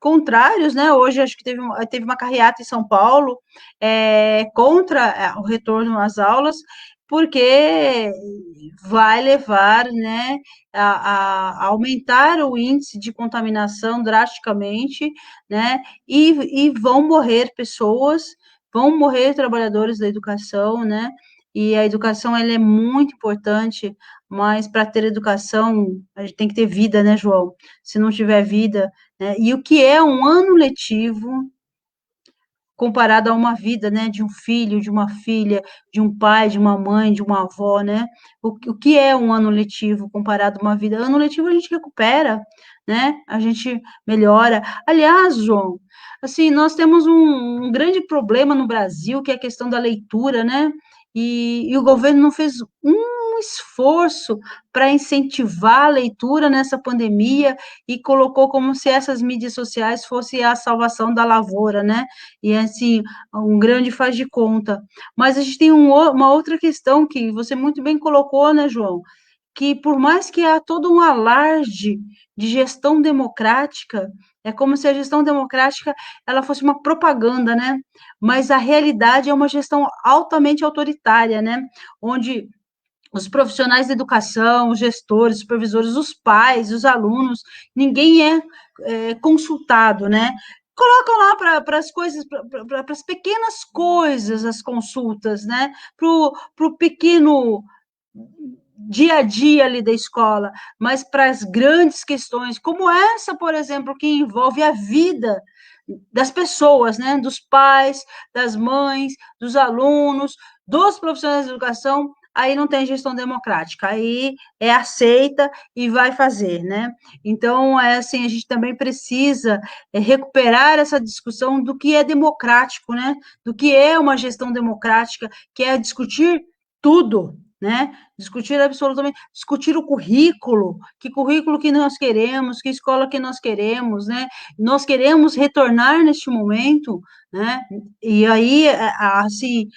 contrários, né? Hoje acho que teve uma carreata em São Paulo contra o retorno às aulas, porque vai levar, né, a aumentar o índice de contaminação drasticamente, né? E vão morrer pessoas, vão morrer trabalhadores da educação, né? e a educação ela é muito importante, mas para ter educação, a gente tem que ter vida, né, João? Se não tiver vida, né? E o que é um ano letivo comparado a uma vida, né, de um filho, de uma filha, de um pai, de uma mãe, de uma avó, né? O que é um ano letivo comparado a uma vida? Ano letivo a gente recupera, né? A gente melhora. Aliás, João, assim, nós temos um grande problema no Brasil, que é a questão da leitura, né? E o governo não fez um esforço para incentivar a leitura nessa pandemia e colocou como se essas mídias sociais fossem a salvação da lavoura, né? E assim, um grande faz de conta. Mas a gente tem uma outra questão que você muito bem colocou, né, João? Que por mais que há todo um alarde de gestão democrática, é como se a gestão democrática ela fosse uma propaganda, né? Mas a realidade é uma gestão altamente autoritária, né? Onde os profissionais da educação, os gestores, os supervisores, os pais, os alunos, ninguém é consultado, né? Colocam lá para as coisas, para as pequenas coisas, as consultas, né? Para o pequeno dia a dia ali da escola, mas para as grandes questões, como essa, por exemplo, que envolve a vida das pessoas, né? Dos pais, das mães, dos alunos, dos profissionais de educação, aí não tem gestão democrática, aí é aceita e vai fazer, né? Então, é assim, a gente também precisa recuperar essa discussão do que é democrático, né? Do que é uma gestão democrática, que é discutir tudo, né? Discutir absolutamente, discutir o currículo, que currículo que nós queremos, que escola que nós queremos, né? Nós queremos retornar neste momento, né? E aí, assim,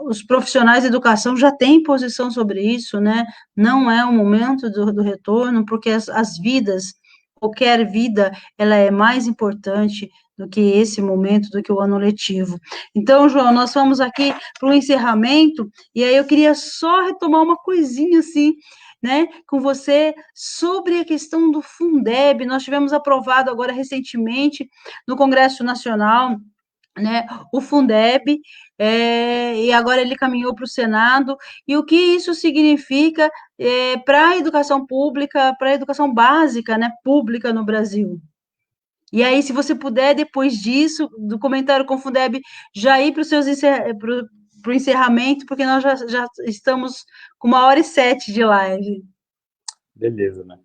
os profissionais de educação já têm posição sobre isso, né? Não é o momento do retorno, porque as vidas, qualquer vida, ela é mais importante do que esse momento, do que o ano letivo. Então, João, nós vamos aqui para o encerramento, e aí eu queria só retomar uma coisinha assim, né, com você sobre a questão do Fundeb. Nós tivemos aprovado agora recentemente no Congresso Nacional, né, o Fundeb, e agora ele caminhou para o Senado, e o que isso significa para a educação pública, para a educação básica, né, pública no Brasil. E aí, se você puder, depois disso, do comentário com o Fundeb, já ir para o encerramento, porque nós já estamos com 1h07 de live. Beleza, né?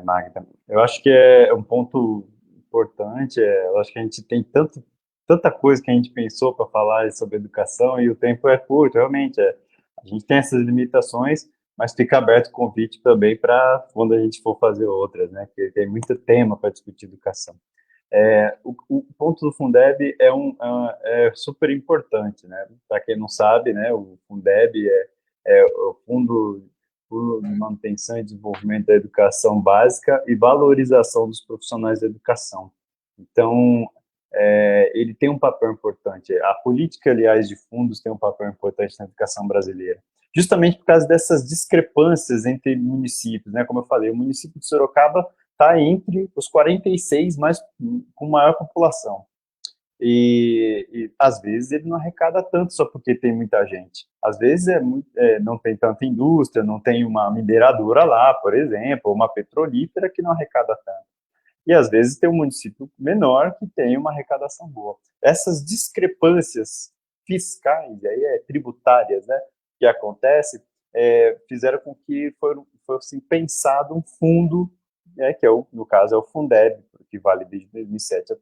Magda. Eu acho que é um ponto importante, eu acho que a gente tem tanta coisa que a gente pensou para falar sobre educação e o tempo é curto, realmente. A gente tem essas limitações, mas fica aberto o convite também para quando a gente for fazer outras, né? Porque tem muito tema para discutir educação. O ponto do Fundeb é super importante, né? Para quem não sabe, né? O Fundeb é o Fundo de Manutenção e Desenvolvimento da Educação Básica e Valorização dos Profissionais da Educação. Então, ele tem um papel importante. A política, aliás, de fundos tem um papel importante na educação brasileira. Justamente por causa dessas discrepâncias entre municípios, né? Como eu falei, o município de Sorocaba está entre os 46 com maior população. E às vezes ele não arrecada tanto só porque tem muita gente. Às vezes não tem tanta indústria, não tem uma mineradora lá, por exemplo, ou uma petrolífera que não arrecada tanto. E às vezes tem um município menor que tem uma arrecadação boa. Essas discrepâncias fiscais, e aí tributárias, né, que acontecem, fizeram com que fosse pensado um fundo, né, que no caso é o Fundeb, que vale desde 2007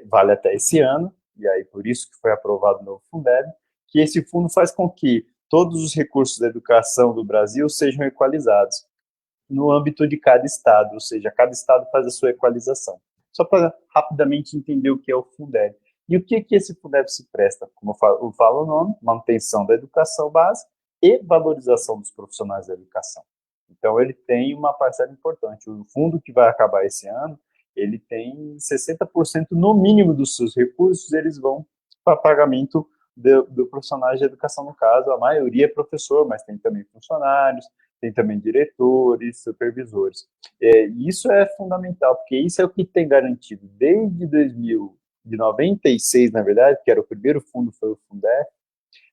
vale até esse ano, e aí por isso que foi aprovado o novo Fundeb, que esse fundo faz com que todos os recursos da educação do Brasil sejam equalizados no âmbito de cada estado, ou seja, cada estado faz a sua equalização. Só para rapidamente entender o que é o Fundeb. E o que esse Fundeb se presta? Como fala o nome, manutenção da educação básica e valorização dos profissionais da educação. Então, ele tem uma parcela importante. O fundo que vai acabar esse ano, ele tem 60% no mínimo dos seus recursos, eles vão para pagamento do profissional de educação, no caso, a maioria é professor, mas tem também funcionários, tem também diretores, supervisores. Isso é fundamental, porque isso é o que tem garantido desde 96, na verdade, que era o primeiro fundo, foi o Fundeb,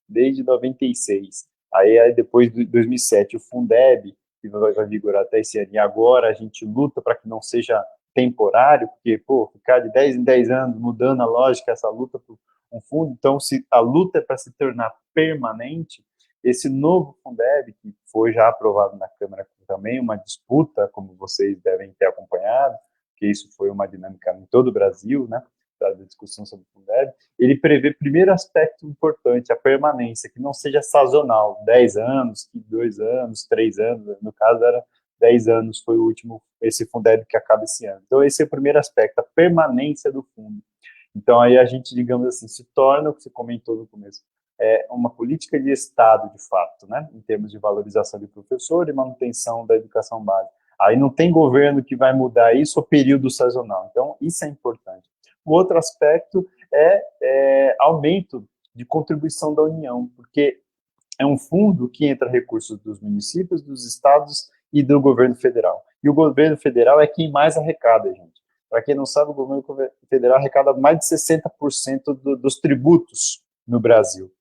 desde 96. Aí depois de 2007, o Fundeb, que vai vigorar até esse ano, e agora a gente luta para que não seja temporário, porque, pô, ficar de 10 em 10 anos mudando a lógica, essa luta por um fundo, então se a luta é para se tornar permanente, esse novo Fundeb, que foi já aprovado na Câmara também, uma disputa, como vocês devem ter acompanhado, que isso foi uma dinâmica em todo o Brasil, né, da discussão sobre o Fundeb, ele prevê, primeiro aspecto importante, a permanência, que não seja sazonal, 10 anos, 2 anos, 3 anos, no caso era 10 anos, foi o último, esse Fundeb que acaba esse ano. Então esse é o primeiro aspecto, a permanência do fundo. Então aí a gente, digamos assim, se torna, o que você comentou no começo, uma política de Estado, de fato, né, em termos de valorização de professor e manutenção da educação básica. Aí não tem governo que vai mudar isso, o período sazonal. Então, isso é importante. O outro aspecto é aumento de contribuição da União, porque é um fundo que entra recursos dos municípios, dos estados e do governo federal. E o governo federal é quem mais arrecada, gente. Para quem não sabe, o governo federal arrecada mais de 60% dos tributos no Brasil.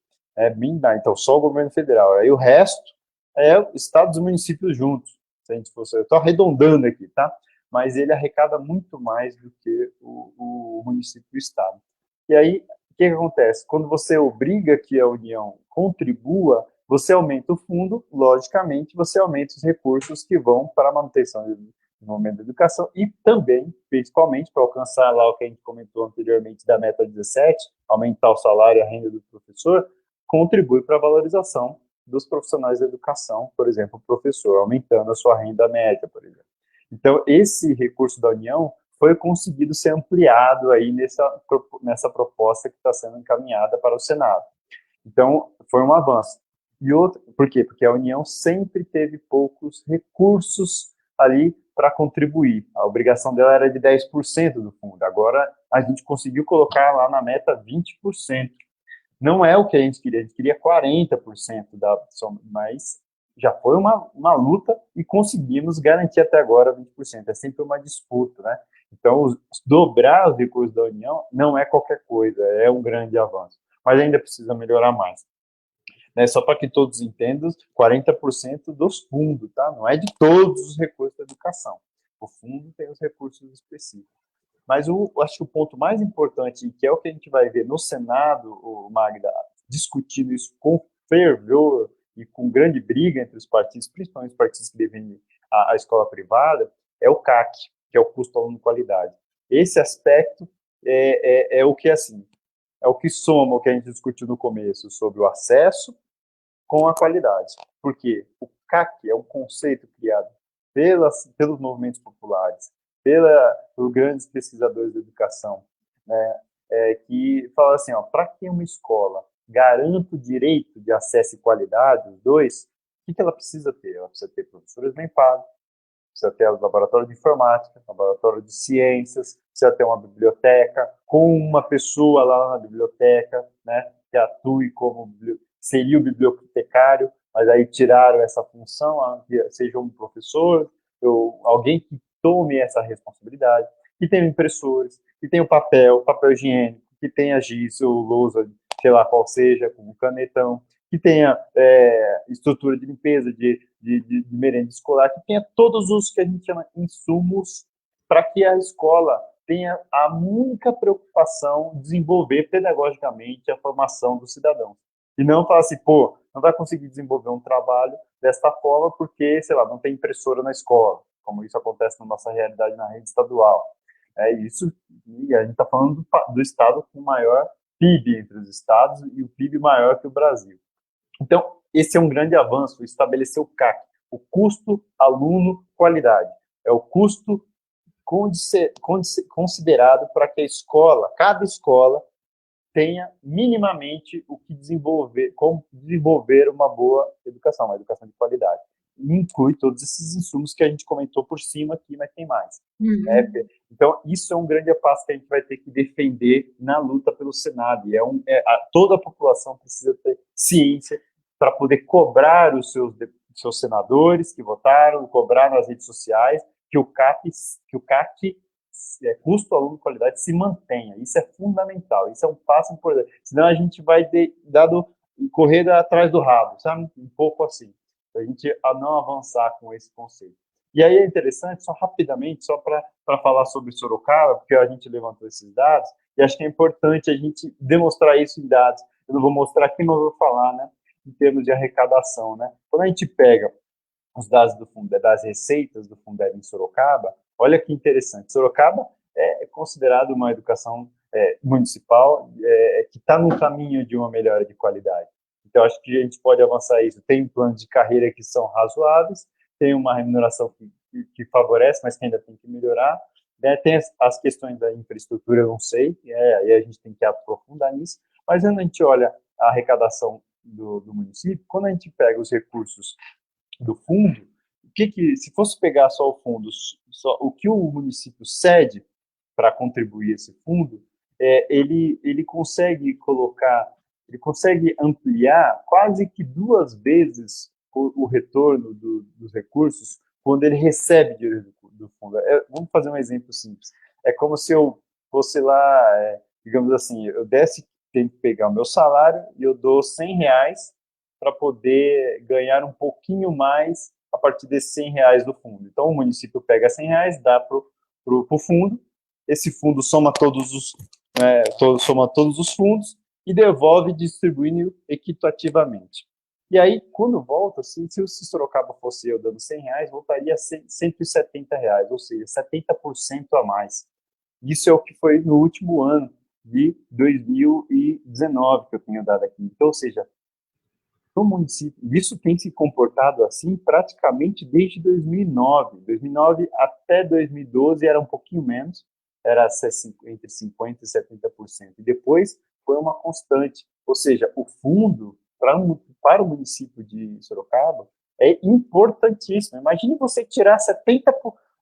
Então, só o governo federal. Aí o resto é estados e municípios juntos. Se a gente fosse, eu estou arredondando aqui, tá? Mas ele arrecada muito mais do que o município e o estado. E aí, o que acontece? Quando você obriga que a União contribua, você aumenta o fundo, logicamente, você aumenta os recursos que vão para a manutenção do desenvolvimento da educação e também, principalmente, para alcançar lá o que a gente comentou anteriormente da meta 17, aumentar o salário e a renda do professor, contribui para a valorização dos profissionais da educação, por exemplo, o professor, aumentando a sua renda média, por exemplo. Então, esse recurso da União foi conseguido ser ampliado aí nessa proposta que está sendo encaminhada para o Senado. Então, foi um avanço. E outro, por quê? Porque a União sempre teve poucos recursos ali para contribuir. A obrigação dela era de 10% do fundo. Agora, a gente conseguiu colocar lá na meta 20%. Não é o que a gente queria 40% da soma, mas já foi uma luta e conseguimos garantir até agora 20%. É sempre uma disputa, né? Então, dobrar os recursos da União não é qualquer coisa, é um grande avanço. Mas ainda precisa melhorar mais. Né? Só para que todos entendam, 40% dos fundos, tá? Não é de todos os recursos da educação. O fundo tem os recursos específicos. Mas acho que o ponto mais importante, que é o que a gente vai ver no Senado, o Magda, discutindo isso com fervor e com grande briga entre os partidos, principalmente os partidos que defendem a escola privada, é o CAC, que é o custo aluno qualidade. Esse aspecto é o que, assim, é o que soma o que a gente discutiu no começo sobre o acesso com a qualidade. Porque o CAC é um conceito criado pelos movimentos populares, por grandes pesquisadores de educação, né, que fala assim, para que uma escola garanta o direito de acesso e qualidade, os dois, o que ela precisa ter? Ela precisa ter professores bem pagos, precisa ter laboratório de informática, laboratório de ciências, precisa ter uma biblioteca, com uma pessoa lá na biblioteca, né, que atue como, seria o bibliotecário, mas aí tiraram essa função, seja um professor, ou alguém que tome essa responsabilidade, que tenha impressores, que tenha o papel higiênico, que tenha giz ou lousa, sei lá qual seja, com um canetão, que tenha estrutura de limpeza, de merenda escolar, que tenha todos os que a gente chama insumos para que a escola tenha a única preocupação de desenvolver pedagogicamente a formação do cidadão. E não falar assim, não vai conseguir desenvolver um trabalho desta forma porque, sei lá, não tem impressora na escola, como isso acontece na nossa realidade na rede estadual. Isso, e a gente está falando do estado com o maior PIB entre os estados e o PIB maior que o Brasil. Então, esse é um grande avanço, estabelecer o CAC, o custo aluno qualidade. É o custo considerado para que a escola, cada escola, tenha minimamente o que desenvolver, como desenvolver uma boa educação, uma educação de qualidade. E inclui todos esses insumos que a gente comentou por cima aqui, mas tem mais. Uhum. Né? Então, isso é um grande passo que a gente vai ter que defender na luta pelo Senado. E toda a população precisa ter ciência para poder cobrar os seus senadores que votaram, cobrar nas redes sociais, que o CAC custo aluno qualidade se mantenha. Isso é fundamental, isso é um passo importante. Senão a gente vai dado correr atrás do rabo, sabe? Um pouco assim. A gente não avançar com esse conceito. E aí é interessante, só rapidamente, só para falar sobre Sorocaba, porque a gente levantou esses dados, e acho que é importante a gente demonstrar isso em dados. Eu não vou mostrar aqui, mas vou falar, né? Em termos de arrecadação, né? Quando a gente pega os dados do Fundeb, das receitas do Fundeb em Sorocaba, olha que interessante. Sorocaba é considerado uma educação municipal que está no caminho de uma melhora de qualidade. Então, acho que a gente pode avançar isso. Tem planos de carreira que são razoáveis, tem uma remuneração que favorece, mas que ainda tem que melhorar. Né? Tem as questões da infraestrutura, eu não sei, aí a gente tem que aprofundar nisso. Mas quando a gente olha a arrecadação do município, quando a gente pega os recursos do fundo, se fosse pegar só o fundo, só o que o município cede para contribuir esse fundo, ele consegue ele consegue ampliar quase que 2 vezes o retorno dos recursos quando ele recebe dinheiro do fundo. Vamos fazer um exemplo simples. É como se eu fosse lá, digamos assim, eu tenho que pegar o meu salário e eu dou R$100 para poder ganhar um pouquinho mais a partir desses R$100 do fundo. Então, o município pega R$100, dá para o fundo, esse fundo soma todos os fundos e devolve distribuindo equitativamente. E aí, quando volta, se o Sorocaba fosse eu dando R$100, voltaria a R$170, ou seja, 70% a mais. Isso é o que foi no último ano de 2019 que eu tenho dado aqui. Então, ou seja, no município, isso tem se comportado assim praticamente desde 2009. 2009 até 2012 era um pouquinho menos, era entre 50% e 70%. E depois foi uma constante. Ou seja, o fundo para o município de Sorocaba é importantíssimo. Imagine você tirar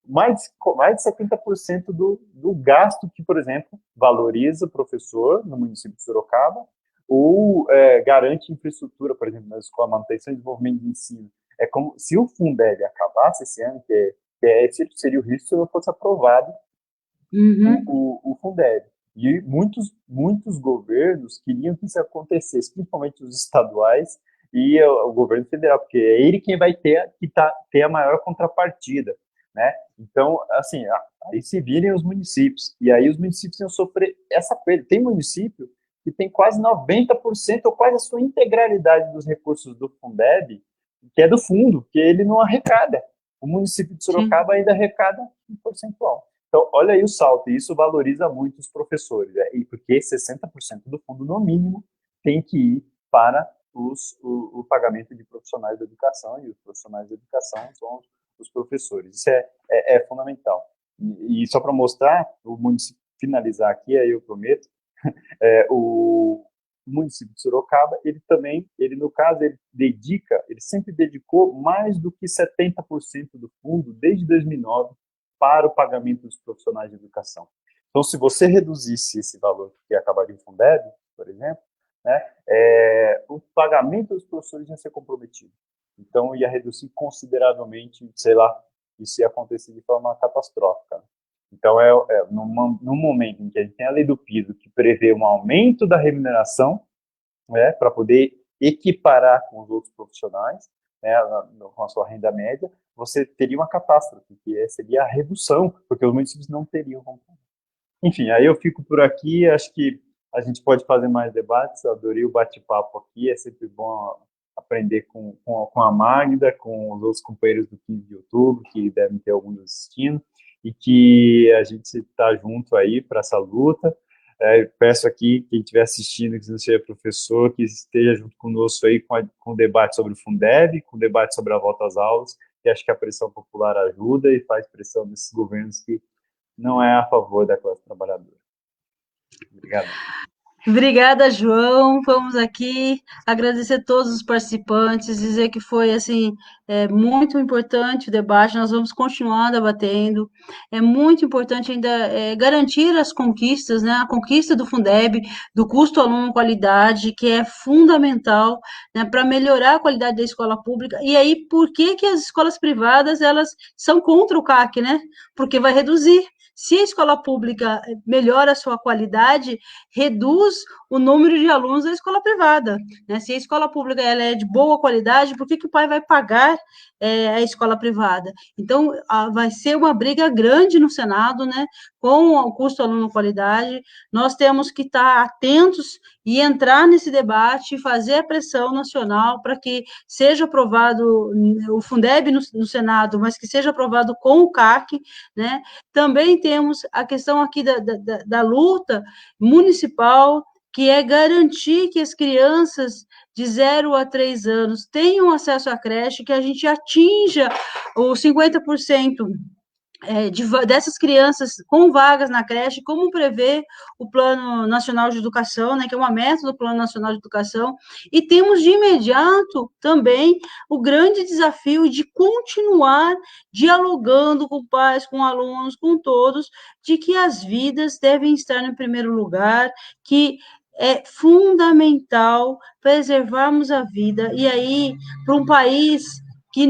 mais de 70% do gasto que, por exemplo, valoriza o professor no município de Sorocaba, ou garante infraestrutura, por exemplo, na escola, manutenção e desenvolvimento de ensino. É como se o Fundeb acabasse esse ano, seria o risco se não fosse aprovado o Fundeb. E muitos governos queriam que isso acontecesse, principalmente os estaduais e o governo federal, porque é ele quem vai ter a maior contrapartida, né? Então, assim, aí se virem os municípios, e aí os municípios iam sofrer essa perda. Tem município que tem quase 90% ou quase a sua integralidade dos recursos do Fundeb, que é do fundo, que ele não arrecada. O município de Sorocaba ainda arrecada um percentual. Então, olha aí o salto, e isso valoriza muito os professores, e porque 60% do fundo, no mínimo, tem que ir para o pagamento de profissionais da educação, e os profissionais da educação são os professores. Isso é fundamental. E só para mostrar, o município, finalizar aqui, aí eu prometo, o município de Sorocaba, ele no caso, ele sempre dedicou mais do que 70% do fundo, desde 2009, para o pagamento dos profissionais de educação. Então, se você reduzisse esse valor que acabaria o Fundeb, por exemplo, né, o pagamento dos professores ia ser comprometido. Então, ia reduzir consideravelmente, sei lá, isso ia acontecer de forma catastrófica. Então, no momento em que a gente tem a lei do piso, que prevê um aumento da remuneração, né, para poder equiparar com os outros profissionais, né, com a sua renda média, você teria uma catástrofe, que seria a redução, porque os municípios não teriam como. Enfim, aí eu fico por aqui, acho que a gente pode fazer mais debates, eu adorei o bate-papo aqui, é sempre bom aprender com a Magda, com os outros companheiros do 15 de outubro, que devem ter alguns assistindo, e que a gente está junto aí para essa luta. Peço aqui, quem estiver assistindo, que não seja professor, que esteja junto conosco aí com o debate sobre o Fundeb, com o debate sobre a volta às aulas, que acho que a pressão popular ajuda e faz pressão desses governos que não é a favor da classe trabalhadora. Obrigado. Obrigada, João. Vamos aqui agradecer a todos os participantes, dizer que foi assim muito importante o debate. Nós vamos continuar debatendo. É muito importante ainda garantir as conquistas, né? A conquista do Fundeb, do custo aluno qualidade, que é fundamental, né, para melhorar a qualidade da escola pública. E aí, por que as escolas privadas elas são contra o CAC, né? Porque vai reduzir. Se a escola pública melhora a sua qualidade, reduz o número de alunos da escola privada, né? Se a escola pública ela é de boa qualidade, por que que o pai vai pagar a escola privada? Então, vai ser uma briga grande no Senado, né? Com o custo aluno-qualidade, nós temos que estar atentos e entrar nesse debate, fazer a pressão nacional para que seja aprovado o Fundeb no Senado, mas que seja aprovado com o CAC, né? Também temos a questão aqui da luta municipal, que é garantir que as crianças de 0 a 3 anos tenham acesso à creche, que a gente atinja os 50% dessas crianças com vagas na creche, como prevê o Plano Nacional de Educação, né, que é uma meta do Plano Nacional de Educação, e temos de imediato também o grande desafio de continuar dialogando com pais, com alunos, com todos, de que as vidas devem estar em primeiro lugar, que é fundamental preservarmos a vida, e aí, para um país que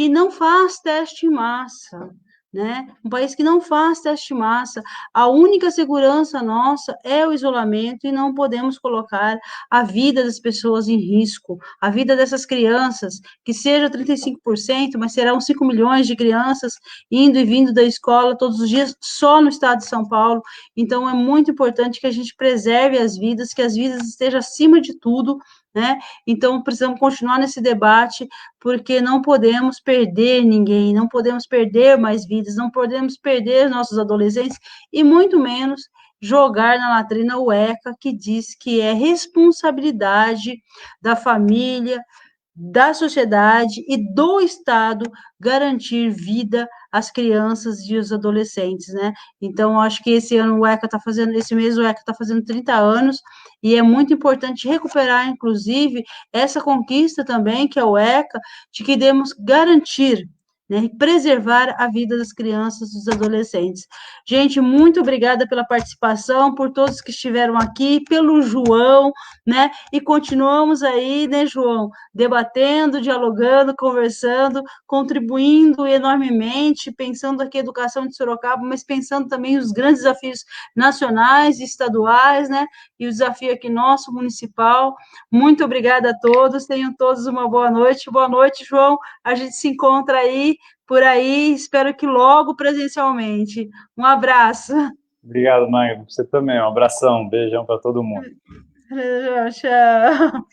não faz teste em massa, né? Um país que não faz teste em massa, a única segurança nossa é o isolamento e não podemos colocar a vida das pessoas em risco, a vida dessas crianças, que seja 35%, mas serão 5 milhões de crianças indo e vindo da escola todos os dias, só no estado de São Paulo. Então, é muito importante que a gente preserve as vidas, que as vidas estejam acima de tudo, né? Então, precisamos continuar nesse debate, porque não podemos perder ninguém, não podemos perder mais vidas, não podemos perder nossos adolescentes, e muito menos jogar na latrina o ECA, que diz que é responsabilidade da família, da sociedade e do Estado garantir vida às crianças e aos adolescentes, né? Então, acho que esse ano o ECA está fazendo, esse mês o ECA está fazendo 30 anos, e é muito importante recuperar, inclusive, essa conquista também, que é o ECA, de que devemos garantir, né, preservar a vida das crianças e dos adolescentes. Gente, muito obrigada pela participação, por todos que estiveram aqui, pelo João, né? E continuamos aí, né, João, debatendo, dialogando, conversando, contribuindo enormemente, pensando aqui a educação de Sorocaba, mas pensando também os grandes desafios nacionais e estaduais, né? E o desafio aqui nosso, municipal. Muito obrigada a todos, tenham todos uma boa noite. Boa noite, João. A gente se encontra aí, por aí, espero que logo presencialmente. Um abraço. Obrigado, Magno. Você também. Um abração, um beijão para todo mundo. Tchau.